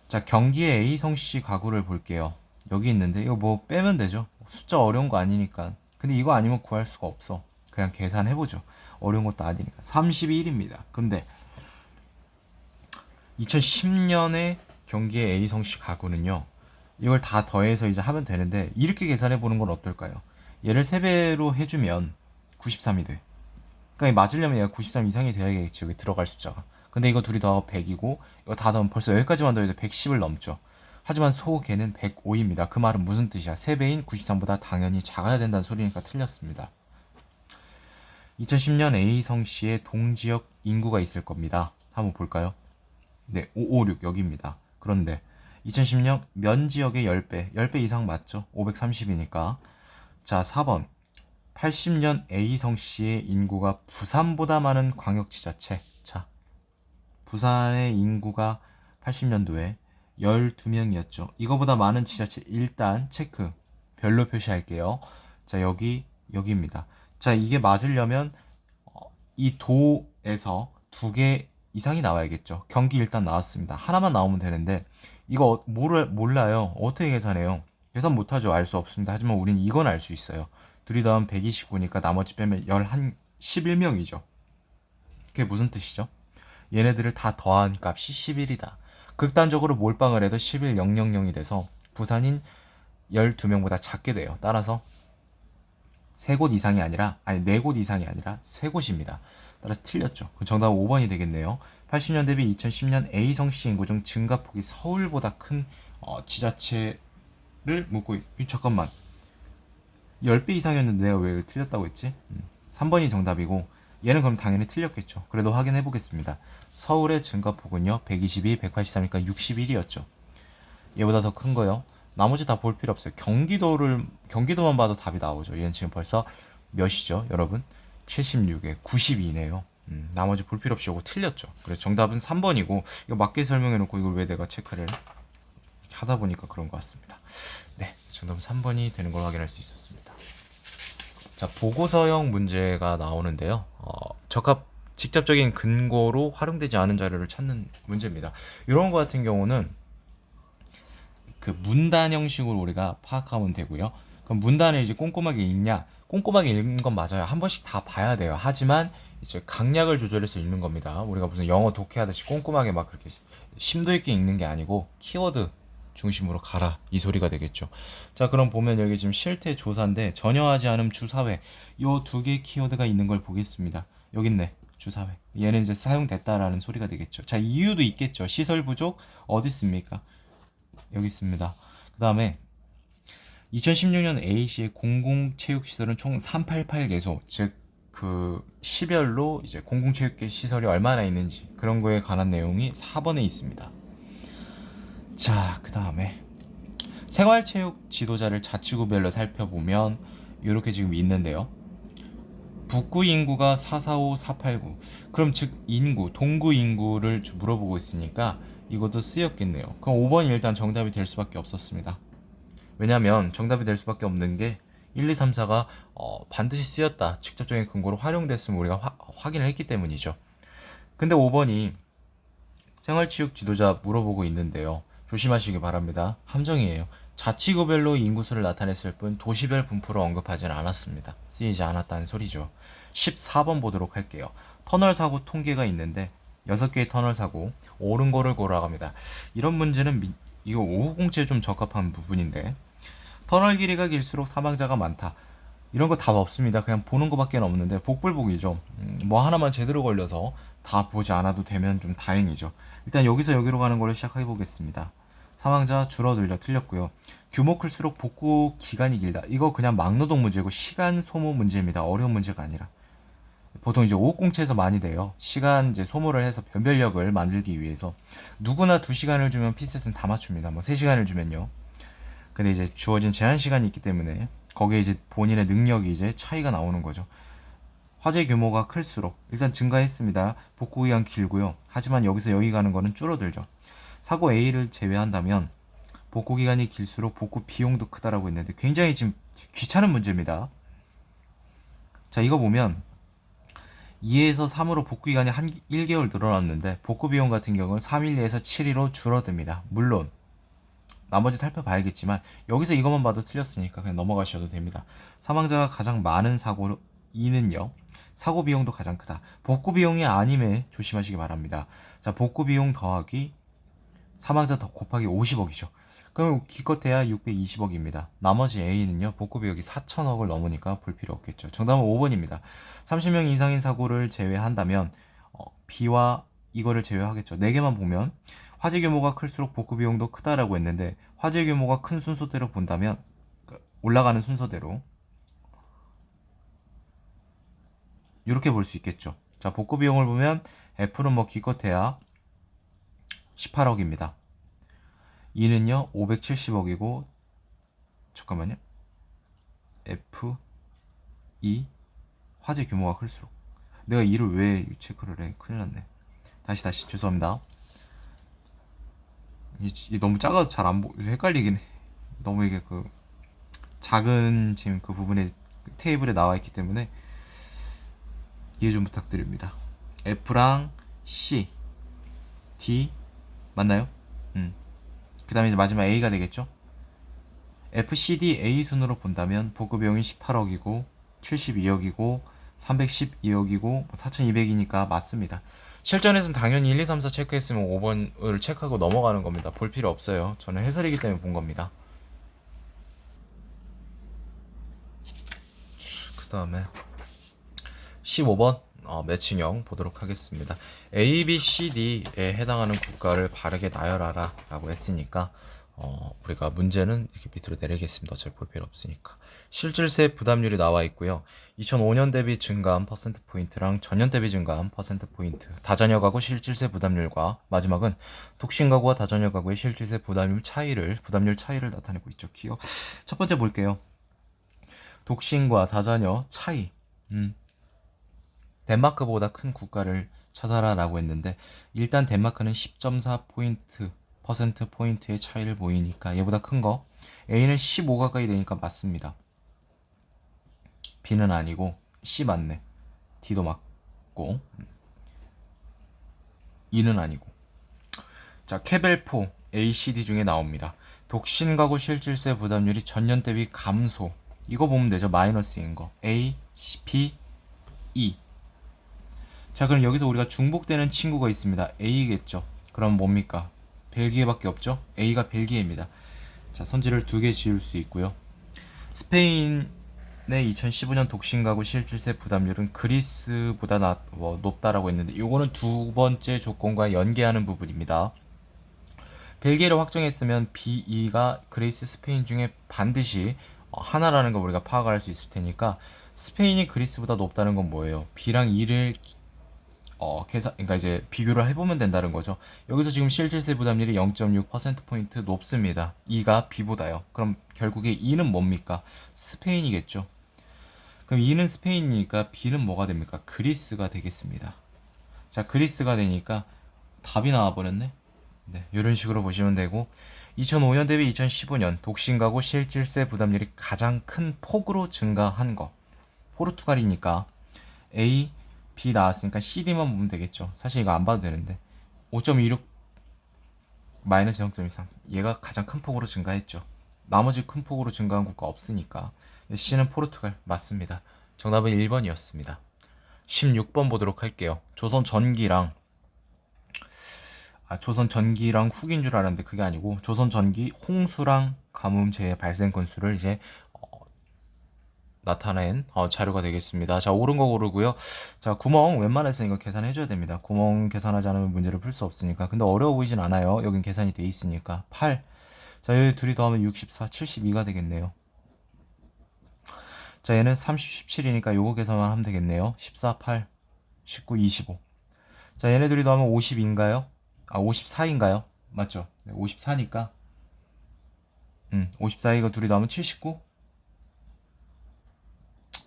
자, 경기의 A성 씨 가구를 볼게요. 여기 있는데 이거 뭐 빼면 되죠. 숫자 어려운 거 아니니까. 근데 이거 아니면 구할 수가 없어. 그냥 계산해보죠. 어려운 것도 아니니까. 31입니다. 근데 2010년에 경기의 A성 씨 가구는요. 이걸 다 더해서 이제 하면 되는데 이렇게 계산해 보는 건 어떨까요? 얘를 3배로 해주면 93이 돼. 그러니까 맞으려면 얘가 93 이상이 돼야겠지. 여기 들어갈 숫자가. 근데 이거 둘이 더 100이고 이거 다 더하면 벌써 여기까지만 더해도 110을 넘죠. 하지만 소개는 105입니다. 그 말은 무슨 뜻이야? 3배인 93보다 당연히 작아야 된다는 소리니까 틀렸습니다. 2010년 A성 씨의 동지역 인구가 있을 겁니다. 한번 볼까요? 네, 556 여기입니다. 그런데 2010년 면 지역의 10배, 10배 이상 맞죠? 530이니까. 자, 4번. 80년 A성 씨의 인구가 부산보다 많은 광역지자체. 자, 부산의 인구가 80년도에 12명이었죠. 이거보다 많은 지자체 일단 체크. 별로 표시할게요. 자, 여기입니다. 자, 이게 맞으려면 이 도에서 2개 이상이 나와야겠죠. 경기 일단 나왔습니다. 하나만 나오면 되는데 이거 몰라요. 어떻게 계산해요? 계산 못하죠. 알 수 없습니다. 하지만 우린 이건 알 수 있어요. 둘이 더하면 129니까 나머지 빼면 11명이죠. 그게 무슨 뜻이죠? 얘네들을 다 더한 값이 11이다. 극단적으로 몰빵을 해도 11000이 돼서 부산인 12명보다 작게 돼요. 따라서 3곳 이상이 아니라 4곳 이상이 아니라 3곳입니다. 따라서 틀렸죠. 정답은 5번이 되겠네요. 80년 대비 2010년 A성씨 인구 중 증가폭이 서울보다 큰 지자체를 묻고 잠깐만 10배 이상이었는데 내가 왜 틀렸다고 했지? 3번이 정답이고 얘는 그럼 당연히 틀렸겠죠. 그래도 확인해 보겠습니다. 서울의 증가폭은요 122, 183이니까 61이었죠. 얘보다 더 큰 거요. 나머지 다 볼 필요 없어요. 경기도만 봐도 답이 나오죠. 얘는 지금 벌써 몇이죠, 여러분? 76에 92네요. 나머지 볼 필요 없이 이거 틀렸죠. 그래서 정답은 3번이고 이거 맞게 설명해놓고 이걸 왜 내가 체크를 하다 보니까 그런 것 같습니다. 네, 정답은 3번이 되는 걸 확인할 수 있었습니다. 자, 보고서형 문제가 나오는데요. 직접적인 근거로 활용되지 않은 자료를 찾는 문제입니다. 이런 거 같은 경우는 그 문단 형식으로 우리가 파악하면 되고요. 그럼 문단을 이제 꼼꼼하게 읽냐? 꼼꼼하게 읽는 건 맞아요. 한 번씩 다 봐야 돼요. 하지만 이제 강약을 조절해서 읽는 겁니다. 우리가 무슨 영어 독해하듯이 꼼꼼하게 막 그렇게 심도 있게 읽는 게 아니고 키워드 중심으로 가라 이 소리가 되겠죠. 자, 그럼 보면 여기 지금 실태 조사인데 전혀 하지 않음 주사회 요 두 개 키워드가 있는 걸 보겠습니다. 여기 있네. 주사회. 얘는 이제 사용됐다라는 소리가 되겠죠. 자, 이유도 있겠죠. 시설 부족 어디 있습니까? 여기 있습니다. 그 다음에 2016년 A시의 공공체육시설은 총 388개소, 즉 그 시별로 이제 공공체육 시설이 얼마나 있는지 그런 거에 관한 내용이 4번에 있습니다. 자, 그 다음에 생활체육 지도자를 자치구별로 살펴보면 이렇게 지금 있는데요. 북구 인구가 445, 489. 그럼 즉 인구, 동구 인구를 물어보고 있으니까 이것도 쓰였겠네요. 그럼 5번이 일단 정답이 될 수밖에 없었습니다. 왜냐면 정답이 될 수밖에 없는 게 1, 2, 3, 4가 반드시 쓰였다. 직접적인 근거로 활용됐음을 우리가 확인을 했기 때문이죠. 근데 5번이 생활치육 지도자 물어보고 있는데요. 조심하시기 바랍니다. 함정이에요. 자치구별로 인구수를 나타냈을 뿐 도시별 분포를 언급하지는 않았습니다. 쓰이지 않았다는 소리죠. 14번 보도록 할게요. 터널 사고 통계가 있는데 6개의 터널 사고 옳은 거를 고르라고 합니다. 이런 문제는 이거 550제에 좀 적합한 부분인데 터널 길이가 길수록 사망자가 많다. 이런 거 답 없습니다. 그냥 보는 거밖에 없는데 복불복이죠. 뭐 하나만 제대로 걸려서 다 보지 않아도 되면 좀 다행이죠. 일단 여기서 여기로 가는 걸로 시작해 보겠습니다. 사망자 줄어들죠. 틀렸고요. 규모 클수록 복구 기간이 길다. 이거 그냥 막노동 문제고 시간 소모 문제입니다. 어려운 문제가 아니라. 보통 이제 오공채에서 많이 돼요. 시간 이제 소모를 해서 변별력을 만들기 위해서 누구나 2시간을 주면 피셋은 다 맞춥니다. 뭐 3시간을 주면요. 근데 이제 주어진 제한 시간이 있기 때문에 거기에 이제 본인의 능력이 이제 차이가 나오는 거죠. 화재 규모가 클수록 일단 증가했습니다. 복구 기간 길고요. 하지만 여기서 여기 가는 거는 줄어들죠. 사고 A를 제외한다면 복구 기간이 길수록 복구 비용도 크다라고 했는데 굉장히 지금 귀찮은 문제입니다. 자, 이거 보면 2에서 3으로 복구 기간이 1개월 늘어났는데 복구 비용 같은 경우는 3일 내에서 7일로 줄어듭니다. 물론 나머지 살펴봐야겠지만 여기서 이것만 봐도 틀렸으니까 그냥 넘어가셔도 됩니다. 사망자가 가장 많은 사고로 2는요. 사고 비용도 가장 크다. 복구 비용이 아님에 조심하시기 바랍니다. 자, 복구 비용 더하기 사망자 더 곱하기 50억이죠. 그럼 기껏해야 620억입니다. 나머지 A는요. 복구 비용이 4천억을 넘으니까 볼 필요 없겠죠. 정답은 5번입니다. 30명 이상인 사고를 제외한다면 B와 이거를 제외하겠죠. 4개만 보면 화재 규모가 클수록 복구 비용도 크다라고 했는데 화재 규모가 큰 순서대로 본다면 올라가는 순서대로 이렇게 볼 수 있겠죠. 자, 복구 비용을 보면 F는 뭐 기껏해야 18억입니다. 2는요 570억이고 잠깐만요. F, 2 화재 규모가 클수록 내가 2를 왜 체크를 해? 큰일 났네. 다시 죄송합니다. 이 너무 작아서 잘 안 헷갈리긴 해. 너무 이게 그 작은 지금 그 부분에 테이블에 나와 있기 때문에 이해 좀 부탁드립니다. F랑 C, D 맞나요? 그 다음에 이제 마지막 A가 되겠죠? F, C, D, A 순으로 본다면 복구 비용이 18억이고 72억이고 312억이고 4200이니까 맞습니다. 실전에서는 당연히 1, 2, 3, 4 체크했으면 5번을 체크하고 넘어가는 겁니다. 볼 필요 없어요. 저는 해설이기 때문에 본 겁니다. 그 다음에 15번 매칭형 보도록 하겠습니다. A, B, C, D에 해당하는 국가를 바르게 나열하라 라고 했으니까 우리가 문제는 이렇게 밑으로 내리겠습니다. 어차피 볼 필요 없으니까. 실질세 부담률이 나와 있고요. 2005년 대비 증가한 퍼센트포인트랑 전년 대비 증가한 퍼센트포인트, 다자녀 가구 실질세 부담률과 마지막은 독신 가구와 다자녀 가구의 실질세 부담률 차이를 나타내고 있죠. 기억. 첫 번째 볼게요. 독신과 다자녀 차이. 덴마크보다 큰 국가를 찾아라 라고 했는데 일단 덴마크는 10.4포인트 퍼센트포인트의 차이를 보이니까 얘보다 큰 거 A는 15 가까이 되니까 맞습니다. B는 아니고 C 맞네. D도 맞고 E는 아니고. 자, 케벨4 A, C, D 중에 나옵니다. 독신 가구 실질세 부담률이 전년 대비 감소. 이거 보면 되죠. 마이너스인 거. A, B, E. 자, 그럼 여기서 우리가 중복되는 친구가 있습니다. A겠죠. 그럼 뭡니까? 벨기에밖에 없죠. A가 벨기에입니다. 자, 선지를 2개 지을 수 있고요. 스페인의 2015년 독신 가구 실질세 부담률은 그리스보다 높다라고 했는데 이거는 두 번째 조건과 연계하는 부분입니다. 벨기에를 확정했으면 B, E가 그리스, 스페인 중에 반드시 하나라는 걸 우리가 파악할 수 있을 테니까 스페인이 그리스보다 높다는 건 뭐예요? B랑 E를 그러니까 이제 비교를 해보면 된다는 거죠. 여기서 지금 실질세 부담률이 0.6%포인트 높습니다. E가 B보다요. 그럼 결국에 E는 뭡니까? 스페인이겠죠. 그럼 E는 스페인이니까 B는 뭐가 됩니까? 그리스가 되겠습니다. 자, 그리스가 되니까 답이 나와버렸네. 네, 이런 식으로 보시면 되고 2005년 대비 2015년 독신가구 실질세 부담률이 가장 큰 폭으로 증가한 거. 포르투갈이니까 A, B 나왔으니까 CD만 보면 되겠죠. 사실 이거 안 봐도 되는데 5.26 마이너스 0.23 얘가 가장 큰 폭으로 증가했죠. 나머지 큰 폭으로 증가한 국가 없으니까 C는 포르투갈 맞습니다. 정답은 1번이었습니다. 16번 보도록 할게요. 조선전기랑 후기인 줄 알았는데 그게 아니고 조선전기 홍수랑 가뭄 재해 발생 건수를 이제 나타낸 자료가 되겠습니다. 자, 옳은 거 고르고요. 자, 구멍 웬만해서 이거 계산해줘야 됩니다. 구멍 계산하지 않으면 문제를 풀 수 없으니까. 근데 어려워 보이진 않아요. 여긴 계산이 돼 있으니까. 8. 자, 여기 둘이 더하면 64, 72가 되겠네요. 자, 얘는 30, 17이니까 요거 계산만 하면 되겠네요. 14, 8, 19, 25. 자, 얘네 둘이 더하면 50인가요? 아, 54인가요? 맞죠? 네, 54니까. 54 이거 둘이 더하면 79?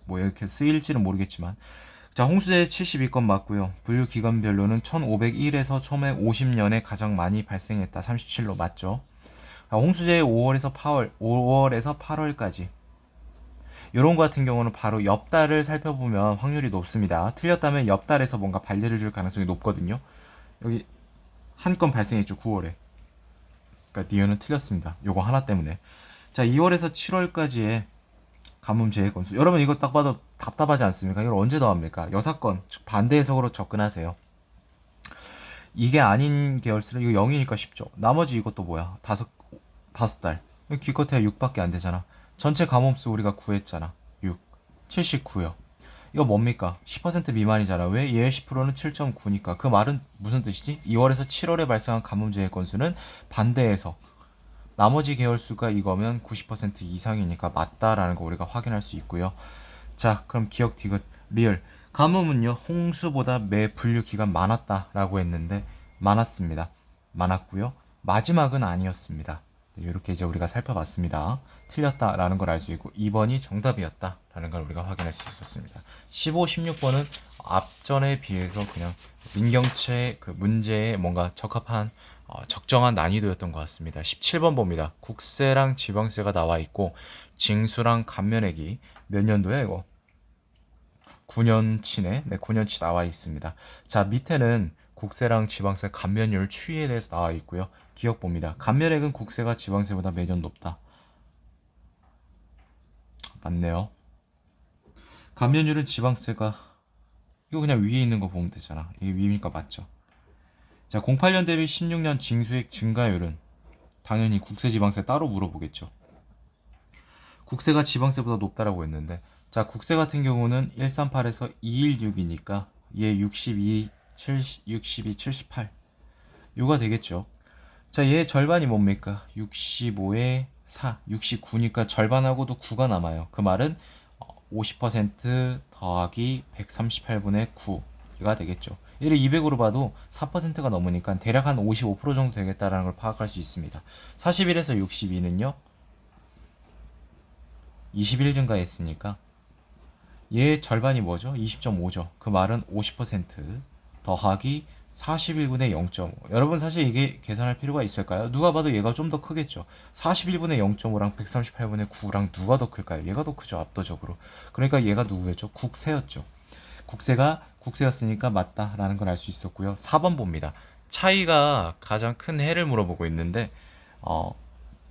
뭐 이렇게 쓰일지는 모르겠지만 자, 홍수제 72건 맞고요. 분류 기간별로는 1501에서 1550년에 가장 많이 발생했다. 37로 맞죠? 홍수제 5월에서 8월까지 이런 거 같은 경우는 바로 옆 달을 살펴보면 확률이 높습니다. 틀렸다면 옆 달에서 뭔가 발려를 줄 가능성이 높거든요. 여기 한 건 발생했죠. 9월에. 그러니까 니은은 틀렸습니다. 요거 하나 때문에. 자, 2월에서 7월까지의 가뭄 재해 건수. 여러분 이거 딱 봐도 답답하지 않습니까? 이걸 언제 더합니까? 여사건, 즉 반대 해석으로 접근하세요. 이게 아닌 계열수는 이거 0이니까 쉽죠. 나머지 이것도 뭐야? 다섯 달. 기껏해야 6밖에 안 되잖아. 전체 가뭄수 우리가 구했잖아. 6. 79요. 이거 뭡니까? 10% 미만이잖아. 왜? 얘의 10%는 7.9니까. 그 말은 무슨 뜻이지? 2월에서 7월에 발생한 가뭄 재해 건수는 반대해서 나머지 계열수가 이거면 90% 이상이니까 맞다라는 거 우리가 확인할 수 있고요. 자, 그럼 기억 디귿 리얼 가뭄은요 홍수보다 매 분류 기간 많았다라고 했는데 많았습니다. 많았고요. 마지막은 아니었습니다. 네, 이렇게 이제 우리가 살펴봤습니다. 틀렸다라는 걸 알 수 있고 2번이 정답이었다라는 걸 우리가 확인할 수 있었습니다. 15, 16번은 앞전에 비해서 그냥 민경채 그 문제에 뭔가 적합한 적정한 난이도였던 것 같습니다. 17번 봅니다. 국세랑 지방세가 나와 있고 징수랑 감면액이 몇 년도야 이거? 9년치네. 네, 9년치 나와 있습니다. 자, 밑에는 국세랑 지방세 감면율 추이에 대해서 나와 있고요. 기억 봅니다. 감면액은 국세가 지방세보다 매년 높다. 맞네요. 감면율은 지방세가 이거 그냥 위에 있는 거 보면 되잖아. 이게 위니까 맞죠. 자, 08년 대비 16년 징수액 증가율은 당연히 국세 지방세 따로 물어보겠죠. 국세가 지방세보다 높다라고 했는데 자, 국세 같은 경우는 138에서 216이니까 얘 62, 78 요가 되겠죠. 자, 얘 절반이 뭡니까? 65에 4, 69니까 절반하고도 9가 남아요. 그 말은 50% 더하기 138분의 9가 되겠죠. 얘를 200으로 봐도 4%가 넘으니까 대략 한 55% 정도 되겠다라는 걸 파악할 수 있습니다. 41에서 62는요. 21 증가했으니까 얘 절반이 뭐죠? 20.5죠. 그 말은 50% 더하기 41분의 0.5. 여러분 사실 이게 계산할 필요가 있을까요? 누가 봐도 얘가 좀 더 크겠죠. 41분의 0.5랑 138분의 9랑 누가 더 클까요? 얘가 더 크죠. 압도적으로. 그러니까 얘가 누구였죠? 국세였죠. 국세가 국세였으니까 맞다라는 걸 알 수 있었고요. 4번 봅니다. 차이가 가장 큰 해를 물어보고 있는데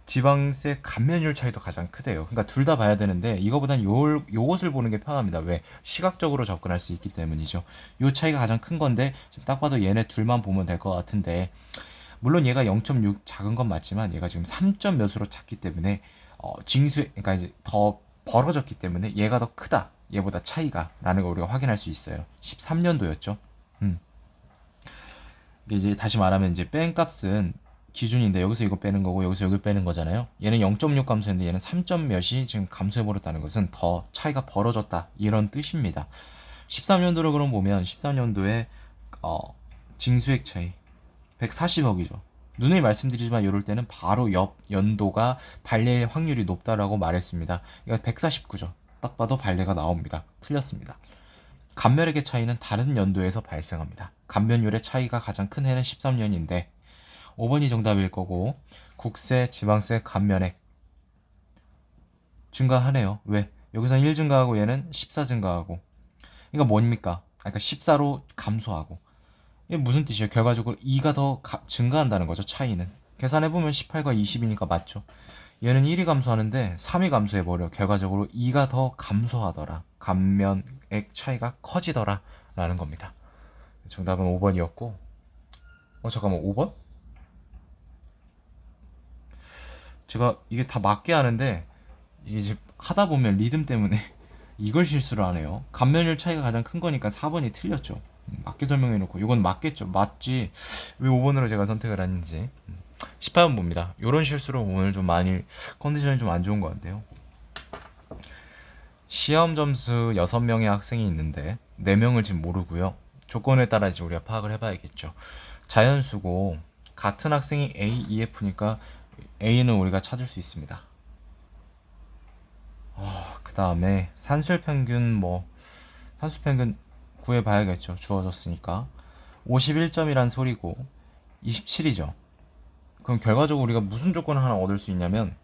지방세 감면율 차이도 가장 크대요. 그러니까 둘 다 봐야 되는데 이거보단 요것을 보는 게 편합니다. 왜? 시각적으로 접근할 수 있기 때문이죠. 요 차이가 가장 큰 건데 지금 딱 봐도 얘네 둘만 보면 될 것 같은데 물론 얘가 0.6 작은 건 맞지만 얘가 지금 3점 몇으로 작기 때문에 그러니까 이제 더 벌어졌기 때문에 얘가 더 크다. 얘보다 차이가 라는 걸 우리가 확인할 수 있어요. 13년도였죠. 이제 다시 말하면 이제 뺀 값은 기준인데 여기서 이거 빼는 거고 여기서 여기 빼는 거잖아요. 얘는 0.6 감소했는데 얘는 3점 몇이 지금 감소해버렸다는 것은 더 차이가 벌어졌다 이런 뜻입니다. 13년도를 그럼 보면 13년도에 징수액 차이 140억이죠. 누누이 말씀드리지만 이럴 때는 바로 옆 연도가 발례의 확률이 높다라고 말했습니다. 이거 149죠. 딱 봐도 발례가 나옵니다. 틀렸습니다. 감면액의 차이는 다른 연도에서 발생합니다. 감면율의 차이가 가장 큰 해는 13년인데 5번이 정답일 거고 국세, 지방세, 감면액 증가하네요. 왜? 여기서는 1 증가하고 얘는 14 증가하고 이거 뭡니까? 그러니까 14로 감소하고 이게 무슨 뜻이에요? 결과적으로 2가 더 증가한다는 거죠. 차이는. 계산해보면 18과 20이니까 맞죠. 얘는 1이 감소하는데 3이 감소해버려. 결과적으로 2가 더 감소하더라. 감면액 차이가 커지더라 라는 겁니다. 정답은 5번이었고 잠깐만 5번? 제가 이게 다 맞게 하는데 이게 이제 하다 보면 리듬 때문에 이걸 실수를 하네요. 감면율 차이가 가장 큰 거니까 4번이 틀렸죠. 맞게 설명해 놓고 이건 맞겠죠. 맞지. 왜 5번으로 제가 선택을 했는지. 18번 봅니다. 이런 실수로 오늘 좀 많이 컨디션이 좀 안 좋은 것 같아요. 시험 점수 6명의 학생이 있는데 4명을 지금 모르고요. 조건에 따라 이제 우리가 파악을 해봐야겠죠. 자연수고 같은 학생이 A, EF니까 A는 우리가 찾을 수 있습니다. 그 다음에 산술평균 산술평균 구해봐야겠죠. 주어졌으니까 51점이란 소리고 27이죠. 그럼 결과적으로 우리가 무슨 조건을 하나 얻을 수 있냐면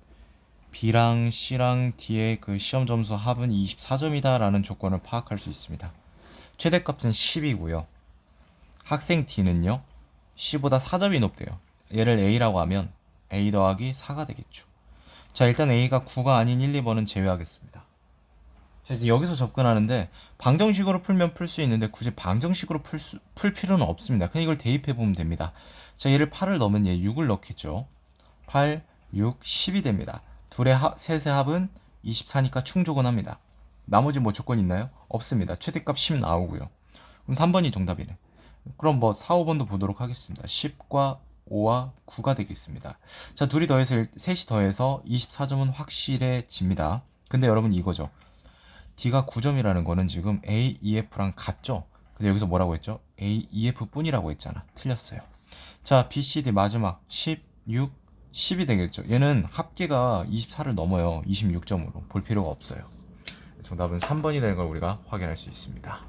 B랑 C랑 D의 그 시험 점수 합은 24점이다 라는 조건을 파악할 수 있습니다. 최대값은 10이고요. 학생 D는요 C보다 4점이 높대요. 얘를 A라고 하면 A 더하기 4가 되겠죠. 자, 일단 A가 9가 아닌 1, 2번은 제외하겠습니다. 자, 이제 여기서 접근하는데 방정식으로 풀면 풀 수 있는데 굳이 방정식으로 풀 필요는 없습니다. 그냥 이걸 대입해 보면 됩니다. 자, 얘를 8을 넣으면 얘 6을 넣겠죠. 8, 6, 10이 됩니다. 셋의 합은 24니까 충족은 합니다. 나머지 뭐 조건 있나요? 없습니다. 최대값 10 나오고요. 그럼 3번이 정답이네. 그럼 4, 5번도 보도록 하겠습니다. 10과 5와 9가 되겠습니다. 자, 셋이 더해서 24점은 확실해집니다. 근데 여러분 이거죠. D가 9점이라는 거는 지금 A, EF랑 같죠? 근데 여기서 뭐라고 했죠? A, EF 뿐이라고 했잖아. 틀렸어요. 자, B, C, D 마지막 10, 6, 10이 되겠죠. 얘는 합계가 24를 넘어요. 26점으로. 볼 필요가 없어요. 정답은 3번이 되는 걸 우리가 확인할 수 있습니다.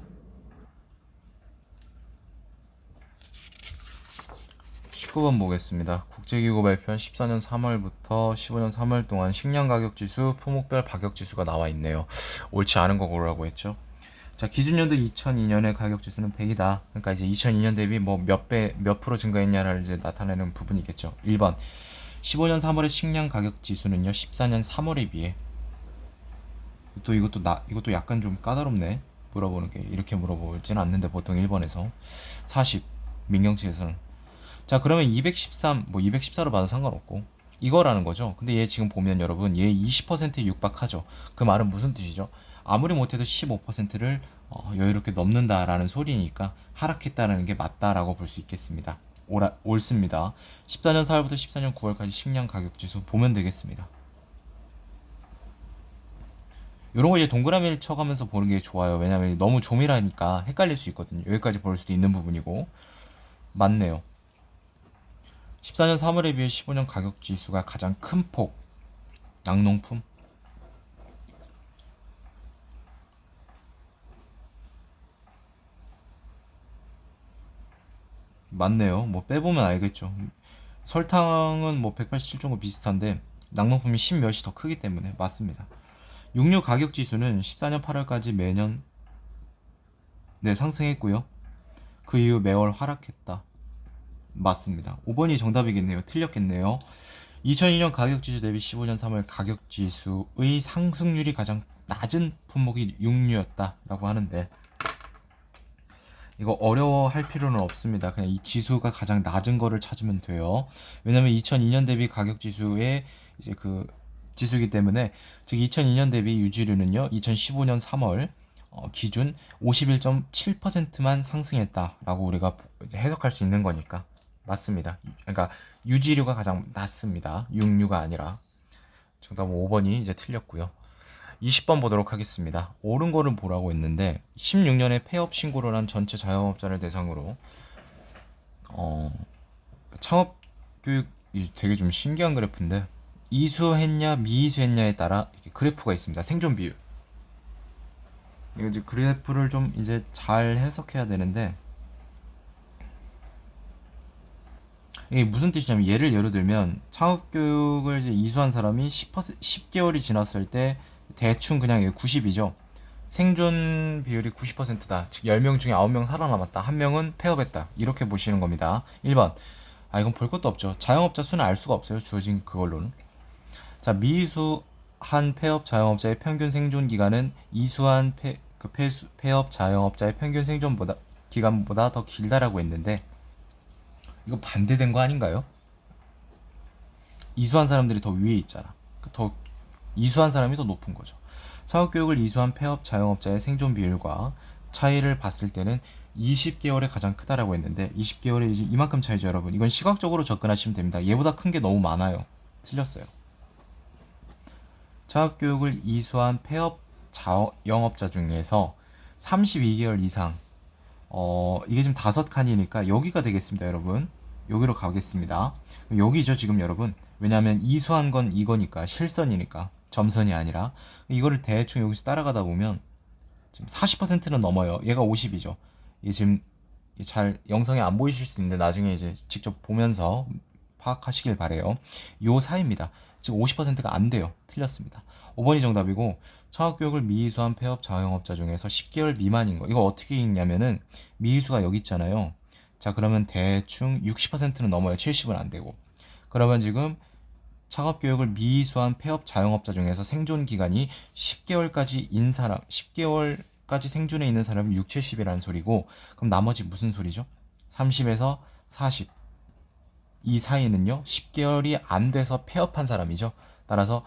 19번 보겠습니다. 국제기구 발표한 14년 3월부터 15년 3월 동안 식량 가격 지수, 품목별 가격 지수가 나와 있네요. 옳지 않은 거 고르라고 했죠. 자, 기준연도 2002년의 가격 지수는 100이다. 그러니까 이제 2002년 대비 몇 프로 증가했냐를 이제 나타내는 부분이겠죠. 1번. 15년 3월의 식량 가격 지수는요. 14년 3월에 비해 이것도 약간 좀 까다롭네. 물어보는 게 이렇게 물어보지는 않는데 보통 1번에서 40 민경치에서는 자, 그러면 213 214로 봐도 상관없고 이거라는 거죠. 근데 얘 지금 보면 여러분 얘 20%에 육박하죠. 그 말은 무슨 뜻이죠? 아무리 못해도 15%를 여유롭게 넘는다라는 소리니까 하락했다는 게 맞다라고 볼 수 있겠습니다. 옳습니다. 14년 4월부터 14년 9월까지 식량 가격 지수 보면 되겠습니다. 이런 거 이제 동그라미를 쳐가면서 보는 게 좋아요. 왜냐면 너무 조밀하니까 헷갈릴 수 있거든요. 여기까지 볼 수도 있는 부분이고 맞네요. 14년 3월에 비해 15년 가격 지수가 가장 큰 폭. 낙농품. 맞네요. 빼보면 알겠죠. 설탕은 187 정도 비슷한데 낙농품이 10 몇이 더 크기 때문에 맞습니다. 육류 가격 지수는 14년 8월까지 매년 상승했고요. 그 이후 매월 하락했다. 맞습니다. 5번이 정답이겠네요. 틀렸겠네요. 2002년 가격지수 대비 15년 3월 가격지수의 상승률이 가장 낮은 품목이 육류였다라고 하는데 이거 어려워할 필요는 없습니다. 그냥 이 지수가 가장 낮은 거를 찾으면 돼요. 왜냐면 2002년 대비 가격지수의 이제 그 지수이기 때문에 즉 2002년 대비 유지류는요 2015년 3월 기준 51.7%만 상승했다라고 우리가 해석할 수 있는 거니까 맞습니다. 그러니까 유지류가 가장 낮습니다. 육류가 아니라. 정답은 5번이 이제 틀렸고요. 20번 보도록 하겠습니다. 옳은 거를 보라고 했는데 16년에 폐업 신고를 한 전체 자영업자를 대상으로 창업 교육이 되게 좀 신기한 그래프인데 이수했냐 미이수했냐에 따라 이렇게 그래프가 있습니다. 생존 비율. 이거 이제 그래프를 좀 이제 잘 해석해야 되는데 이게 무슨 뜻이냐면 예를 들면 창업교육을 이제 이수한 사람이 10개월이 지났을 때 대충 그냥 90이죠. 생존 비율이 90%다. 즉 10명 중에 9명 살아남았다. 1명은 폐업했다. 이렇게 보시는 겁니다. 1번. 이건 볼 것도 없죠. 자영업자 수는 알 수가 없어요. 주어진 그걸로는. 자, 미이수한 폐업 자영업자의 평균 생존 기간은 이수한 폐업 자영업자의 평균 생존보다 기간보다 더 길다라고 했는데 이거 반대된 거 아닌가요? 이수한 사람들이 더 위에 있잖아. 더 이수한 사람이 더 높은 거죠. 사업교육을 이수한 폐업 자영업자의 생존 비율과 차이를 봤을 때는 20개월이 가장 크다라고 했는데 20개월이 이제 이만큼 차이죠, 여러분. 이건 시각적으로 접근하시면 됩니다. 얘보다 큰 게 너무 많아요. 틀렸어요. 사업교육을 이수한 폐업 자영업자 중에서 32개월 이상 이게 지금 5칸이니까 여기가 되겠습니다, 여러분. 여기로 가겠습니다. 여기죠, 지금 여러분. 왜냐하면 이수한 건 이거니까, 실선이니까, 점선이 아니라. 이거를 대충 여기서 따라가다 보면 지금 40%는 넘어요. 얘가 50이죠. 이게 지금 잘 영상에 안 보이실 수도 있는데 나중에 이제 직접 보면서 파악하시길 바래요. 요 사이입니다. 지금 50%가 안 돼요. 틀렸습니다. 5번이 정답이고 창업교육을 미이수한 폐업 자영업자 중에서 10개월 미만인 거. 이거 어떻게 읽냐면은 미이수가 여기 있잖아요. 자, 그러면 대충 60%는 넘어요. 70은 안 되고. 그러면 지금 창업교육을 미이수한 폐업 자영업자 중에서 생존 기간이 10개월까지 인 사람, 10개월까지 생존해 있는 사람이 6, 70이라는 소리고, 그럼 나머지 무슨 소리죠? 30에서 40. 이 사이는요, 10개월이 안 돼서 폐업한 사람이죠. 따라서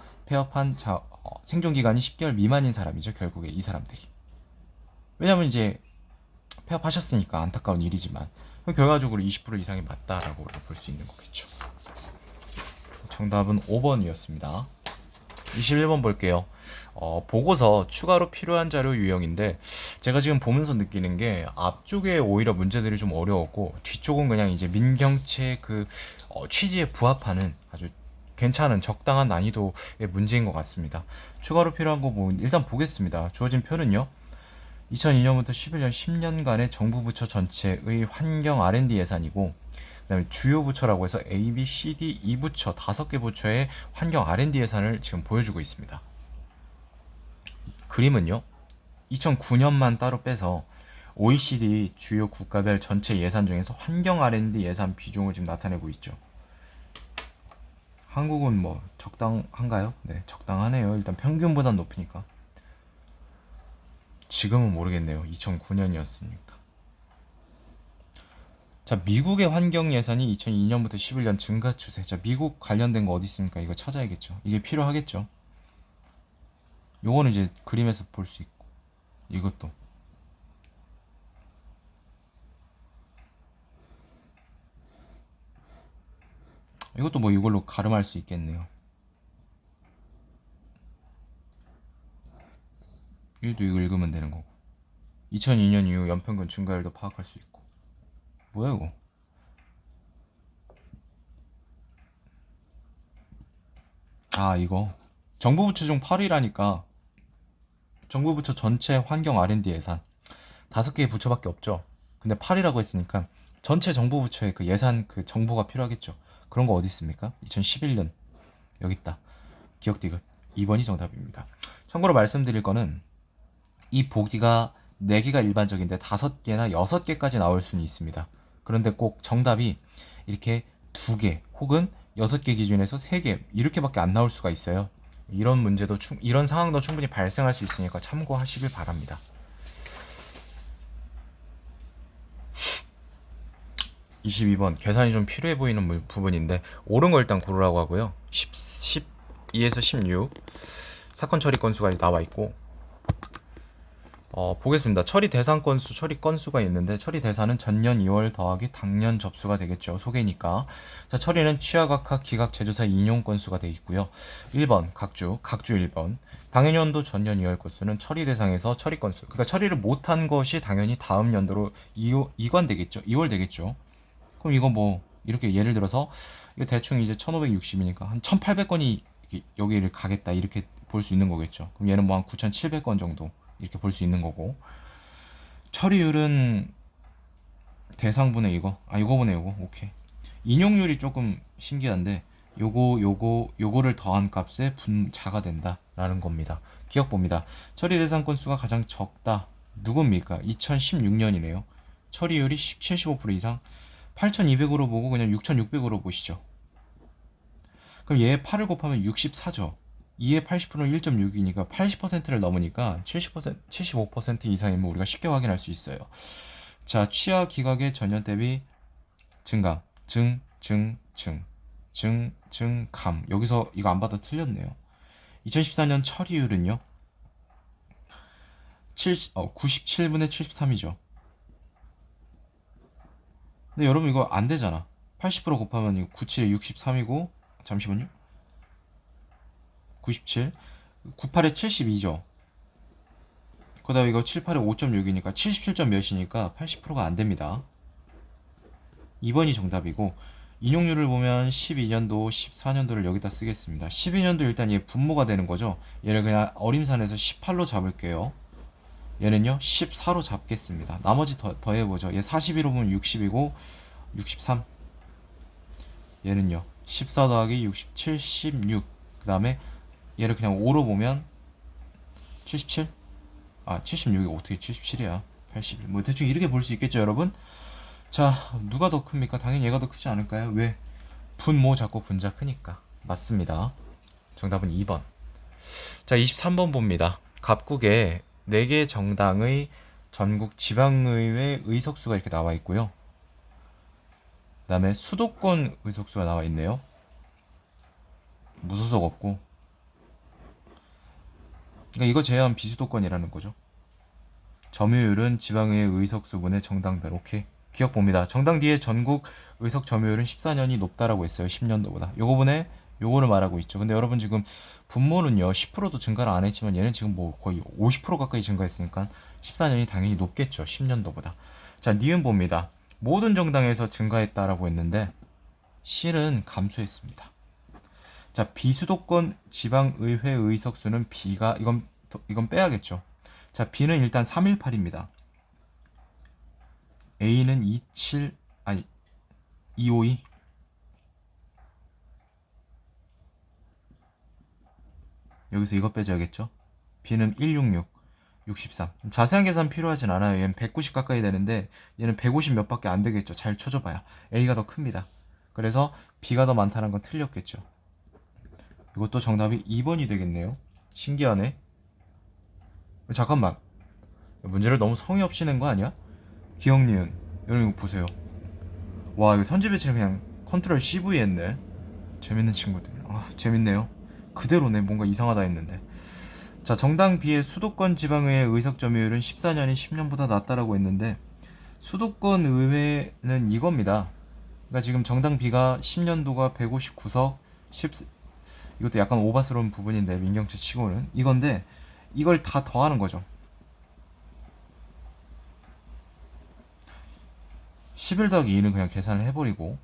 생존 기간이 10개월 미만인 사람이죠. 결국에 이 사람들이. 왜냐면 이제 폐업하셨으니까 안타까운 일이지만 결과적으로 20% 이상이 맞다라고 볼 수 있는 거겠죠. 정답은 5번이었습니다. 21번 볼게요. 보고서 추가로 필요한 자료 유형인데 제가 지금 보면서 느끼는 게 앞쪽에 오히려 문제들이 좀 어려웠고 뒤쪽은 그냥 이제 민경채 취지에 부합하는 아주 괜찮은 적당한 난이도의 문제인 것 같습니다. 추가로 필요한 거 일단 보겠습니다. 주어진 표는요. 2002년부터 11년 10년간의 정부 부처 전체의 환경 R&D 예산이고 그다음에 주요 부처라고 해서 A, B, C, D, E 부처 5개 부처의 환경 R&D 예산을 지금 보여주고 있습니다. 그림은요. 2009년만 따로 빼서 OECD 주요 국가별 전체 예산 중에서 환경 R&D 예산 비중을 지금 나타내고 있죠. 한국은 뭐 적당한가요? 네, 적당하네요. 일단 평균보단 높으니까. 지금은 모르겠네요. 2009년이었으니까. 자, 미국의 환경 예산이 2002년부터 11년 증가 추세. 자, 미국 관련된 거 어디 있습니까? 이거 찾아야겠죠. 이게 필요하겠죠. 요거는 이제 그림에서 볼 수 있고. 이것도. 이것도 뭐 이걸로 가름할 수 있겠네요. 이것도 이거 읽으면 되는 거고. 2002년 이후 연평균 증가율도 파악할 수 있고. 뭐야 이거? 이거 정부 부처 중 8위라니까 정부 부처 전체 환경 R&D 예산 5개의 부처밖에 없죠. 근데 8위라고 했으니까 전체 정부 부처의 그 예산 그 정보가 필요하겠죠. 그런 거 어디 있습니까? 2011년 여기 있다. 기억 디귿 2번이 정답입니다. 참고로 말씀드릴 거는 이 보기가 4개가 일반적인데 5개나 6개까지 나올 수는 있습니다. 그런데 꼭 정답이 이렇게 2개 혹은 6개 기준에서 3개 이렇게밖에 안 나올 수가 있어요. 이런 문제도 이런 상황도 충분히 발생할 수 있으니까 참고하시길 바랍니다. 22번 계산이 좀 필요해 보이는 부분인데 옳은 걸 일단 고르라고 하고요. 12에서 16 사건 처리 건수가 나와 있고 보겠습니다. 처리 대상 건수, 처리 건수가 있는데 처리 대상은 전년 2월 더하기 당년 접수가 되겠죠. 소개니까. 자, 처리는 취하각하 기각 제조사 인용 건수가 되어 있고요. 1번 각주 1번. 당연연도 전년 2월 건수는 처리 대상에서 처리 건수. 그러니까 처리를 못한 것이 당연히 다음 연도로 이관되겠죠. 2월 되겠죠. 그럼 이거 뭐 이렇게 예를 들어서 이거 대충 이제 1560이니까 한 1800건이 여기를 가겠다 이렇게 볼 수 있는 거겠죠. 그럼 얘는 뭐 한 9700건 정도 이렇게 볼 수 있는 거고 처리율은 대상분의 이거분의 이거 오케이 인용률이 조금 신기한데 요거를 더한 값에 분자가 된다라는 겁니다. 기억 봅니다. 처리 대상 건수가 가장 적다. 누굽니까? 2016년이네요. 처리율이 75% 이상. 8200으로 보고 그냥 6600으로 보시죠. 그럼 얘 8을 곱하면 64죠. 2의 80%는 1.6이니까 80%를 넘으니까 70%, 75% 이상이면 우리가 쉽게 확인할 수 있어요. 자, 취하 기각의 전년 대비 증감, 증감. 여기서 이거 안 받아 틀렸네요. 2014년 처리율은요? 97분의 73이죠. 근데 여러분 이거 안 되잖아. 80% 곱하면 이거 97에 63이고, 잠시만요. 97, 98에 72죠. 그 다음에 이거 78에 5.6이니까 77점 몇이니까 80%가 안 됩니다. 2번이 정답이고, 인용률을 보면 12년도, 14년도를 여기다 쓰겠습니다. 12년도 일단 얘 분모가 되는 거죠. 얘를 그냥 어림산에서 18로 잡을게요. 얘는요 14로 잡겠습니다. 나머지 더해보죠. 얘 41로 보면 60이고 63. 얘는요 14 더하기 60, 76. 그 다음에 얘를 그냥 5로 보면 77? 아 76이 어떻게 77이야 81. 뭐 대충 이렇게 볼 수 있겠죠 여러분. 자, 누가 더 큽니까? 당연히 얘가 더 크지 않을까요? 왜? 분모 잡고 분자 크니까. 맞습니다. 정답은 2번. 자, 23번 봅니다. 갑국에 4개 정당의 전국 지방의회 의석수가 이렇게 나와 있고요. 그 다음에 수도권 의석수가 나와 있네요. 무소속 없고. 그러니까 이거 제외하면 비수도권이라는 거죠. 점유율은 지방의회 의석수분의 정당별. 오케이. 기억 봅니다. 정당 뒤에 전국 의석 점유율은 14년이 높다라고 했어요. 10년도보다. 요거분에 요거를 말하고 있죠. 근데 여러분 지금 분모는요 10%도 증가를 안 했지만 얘는 지금 뭐 거의 50% 가까이 증가했으니까 14년이 당연히 높겠죠. 10년도보다. 자, 니은 봅니다. 모든 정당에서 증가했다라고 했는데 실은 감소했습니다. 자, 비수도권 지방의회 의석수는 B가 이건 빼야겠죠. 자, B는 일단 318입니다. A는 27 아니 252. 여기서 이거 빼줘야겠죠. B는 166 63. 자세한 계산 필요하진 않아요. 얘는 190 가까이 되는데 얘는 150 몇 밖에 안 되겠죠. 잘 쳐줘봐요. A가 더 큽니다. 그래서 B가 더 많다는 건 틀렸겠죠. 이것도 정답이 2번이 되겠네요. 신기하네. 잠깐만, 문제를 너무 성의 없이 낸 거 아니야? 기억 니은 여러분 이거 보세요. 와, 이거 선지 배치는 그냥 컨트롤 CV 했네. 재밌는 친구들. 아, 재밌네요. 그대로네. 뭔가 이상하다 했는데. 자, 정당 B의 수도권 지방의회 의석 점유율은 14년이 10년보다 낮다라고 했는데 수도권 의회는 이겁니다. 그러니까 지금 정당 B가 10년도가 159석 10, 이것도 약간 오바스러운 부분인데 민경채 치고는 이건데 이걸 다 더하는 거죠. 11 더하기 2는 그냥 계산을 해버리고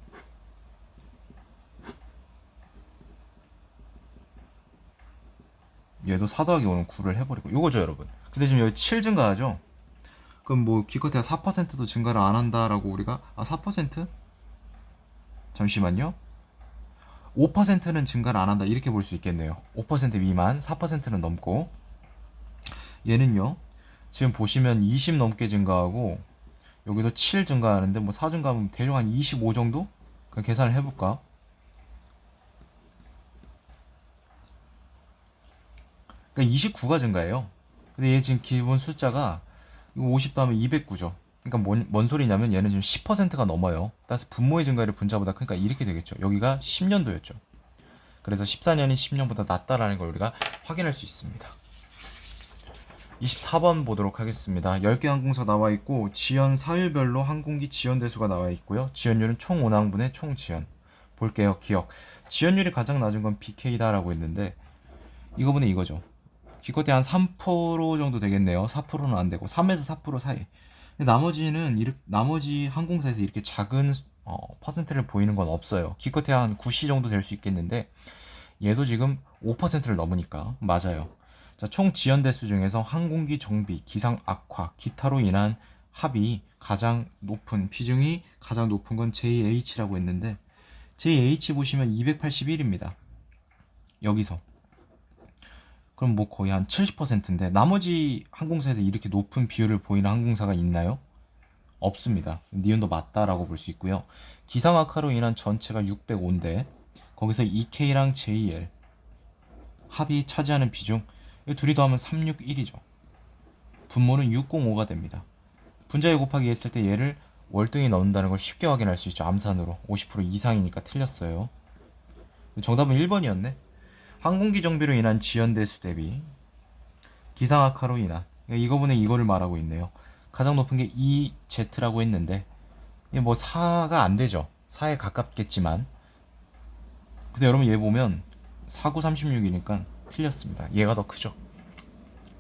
얘도 4 더하기 5는 9를 해버리고 이거죠 여러분. 근데 지금 여기 7 증가하죠. 그럼 뭐 기껏해야 4%도 증가를 안 한다라고 우리가 4%? 잠시만요. 5%는 증가를 안 한다 이렇게 볼 수 있겠네요. 5% 미만, 4%는 넘고. 얘는요 지금 보시면 20 넘게 증가하고 여기도 7 증가하는데 뭐 4 증가하면 대략 한 25 정도? 그냥 계산을 해볼까? 그러니까 29가 증가해요. 근데 얘 지금 기본 숫자가 50 더하면 209죠. 그러니까 뭔 소리냐면 얘는 지금 10%가 넘어요. 따라서 분모의 증가율이 분자보다 크니까 이렇게 되겠죠. 여기가 10년도였죠. 그래서 14년이 10년보다 낮다라는 걸 우리가 확인할 수 있습니다. 24번 보도록 하겠습니다. 10개 항공사 나와 있고 지연 사유별로 항공기 지연 대수가 나와 있고요. 지연율은 총 운항분의 총 지연. 볼게요. 기억. 지연율이 가장 낮은 건 BK다라고 했는데 이거분은 이거죠. 기껏해 한 3% 정도 되겠네요. 4%는 안 되고 3에서 4% 사이. 근데 나머지 항공사에서 이렇게 작은 퍼센트를 보이는 건 없어요. 기껏해 한 9시 정도 될 수 있겠는데 얘도 지금 5%를 넘으니까 맞아요. 자, 총 지연 대수 중에서 항공기 정비, 기상 악화, 기타로 인한 합이 가장 높은 비중이 가장 높은 건 JH라고 했는데 JH 보시면 281입니다. 여기서. 그럼 뭐 거의 한 70%인데 나머지 항공사에서 이렇게 높은 비율을 보이는 항공사가 있나요? 없습니다. 니은도 맞다라고 볼 수 있고요. 기상 악화로 인한 전체가 605인데 거기서 EK랑 JL 합이 차지하는 비중 이 둘이 더하면 361이죠. 분모는 605가 됩니다. 분자에 곱하기 했을 때 얘를 월등히 넣는다는 걸 쉽게 확인할 수 있죠. 암산으로 50% 이상이니까 틀렸어요. 정답은 1번이었네. 항공기 정비로 인한 지연대수 대비 기상 악화로 인한 이거분에 이거를 말하고 있네요. 가장 높은 게 EZ라고 했는데 이게 뭐 4가 안 되죠. 4에 가깝겠지만 근데 여러분 얘 보면 4936이니까 틀렸습니다. 얘가 더 크죠.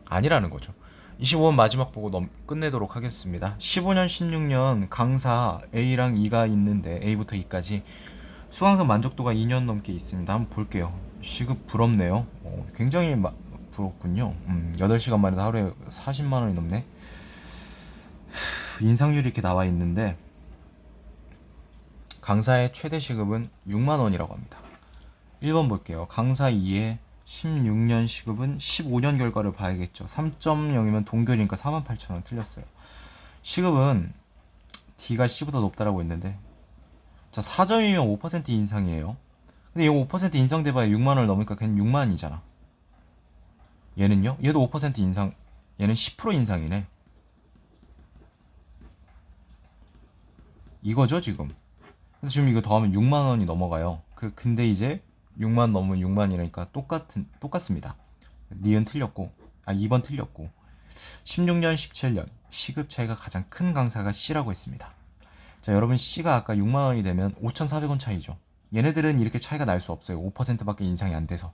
아니라는 거죠. 25번 마지막 보고 끝내도록 하겠습니다. 15년, 16년 강사 A랑 E가 있는데 A부터 E까지 수강생 만족도가 2년 넘게 있습니다. 한번 볼게요. 시급 부럽네요. 굉장히 부럽군요. 8시간 만에도 하루에 40만 원이 넘네. 인상률이 이렇게 나와 있는데 강사의 최대 시급은 6만 원이라고 합니다. 1번 볼게요. 강사 2의 16년 시급은 15년 결과를 봐야겠죠. 3.0이면 동결이니까 48,000원 틀렸어요. 시급은 D가 C보다 높다라고 했는데 자 4점이면 5% 인상이에요. 근데 이거 5% 인상돼봐야 6만원을 넘으니까 그냥 6만이잖아. 얘는요? 얘도 5% 인상, 얘는 10% 인상이네. 이거죠 지금. 그래서 지금 이거 더하면 6만원이 넘어가요. 근데 이제 6만 넘으면 6만이니까 똑같습니다. 니은 틀렸고 2번 틀렸고 16년 17년 시급 차이가 가장 큰 강사가 C라고 했습니다. 자 여러분 C가 아까 6만원이 되면 5,400원 차이죠. 얘네들은 이렇게 차이가 날 수 없어요. 5%밖에 인상이 안 돼서.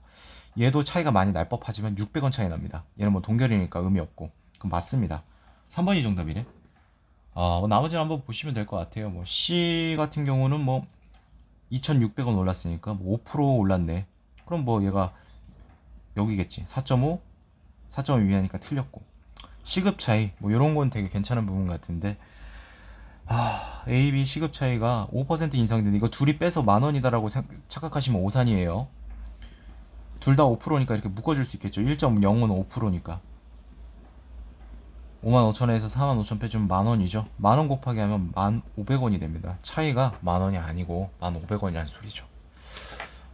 얘도 차이가 많이 날 법하지만 600원 차이 납니다. 얘는 뭐 동결이니까 의미 없고. 그럼 맞습니다. 3번이 정답이네. 뭐 나머지는 한번 보시면 될 것 같아요. 뭐 C 같은 경우는 뭐 2,600원 올랐으니까 뭐 5% 올랐네. 그럼 뭐 얘가 여기겠지. 4.5, 4.2 하니까 틀렸고. 시급 차이 뭐 이런 건 되게 괜찮은 부분 같은데 A, B 시급 차이가 5% 인상되는 이거 둘이 빼서 만원이다라고 착각하시면 오산이에요. 둘 다 5%니까 이렇게 묶어줄 수 있겠죠. 1.0은 5%니까 55,000원에서 45,000 빼주면 만원이죠. 만원 곱하기 하면 1,500원이 됩니다. 차이가 만원이 아니고 1,500원이라는 소리죠.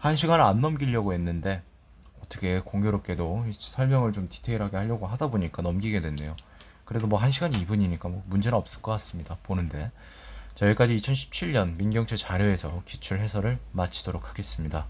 1시간을 안 넘기려고 했는데 어떻게 공교롭게도 설명을 좀 디테일하게 하려고 하다 보니까 넘기게 됐네요. 그래도 뭐 1시간이 2분이니까 뭐 문제는 없을 것 같습니다. 보는데. 자 여기까지 2017년 민경채 자료에서 기출 해설을 마치도록 하겠습니다.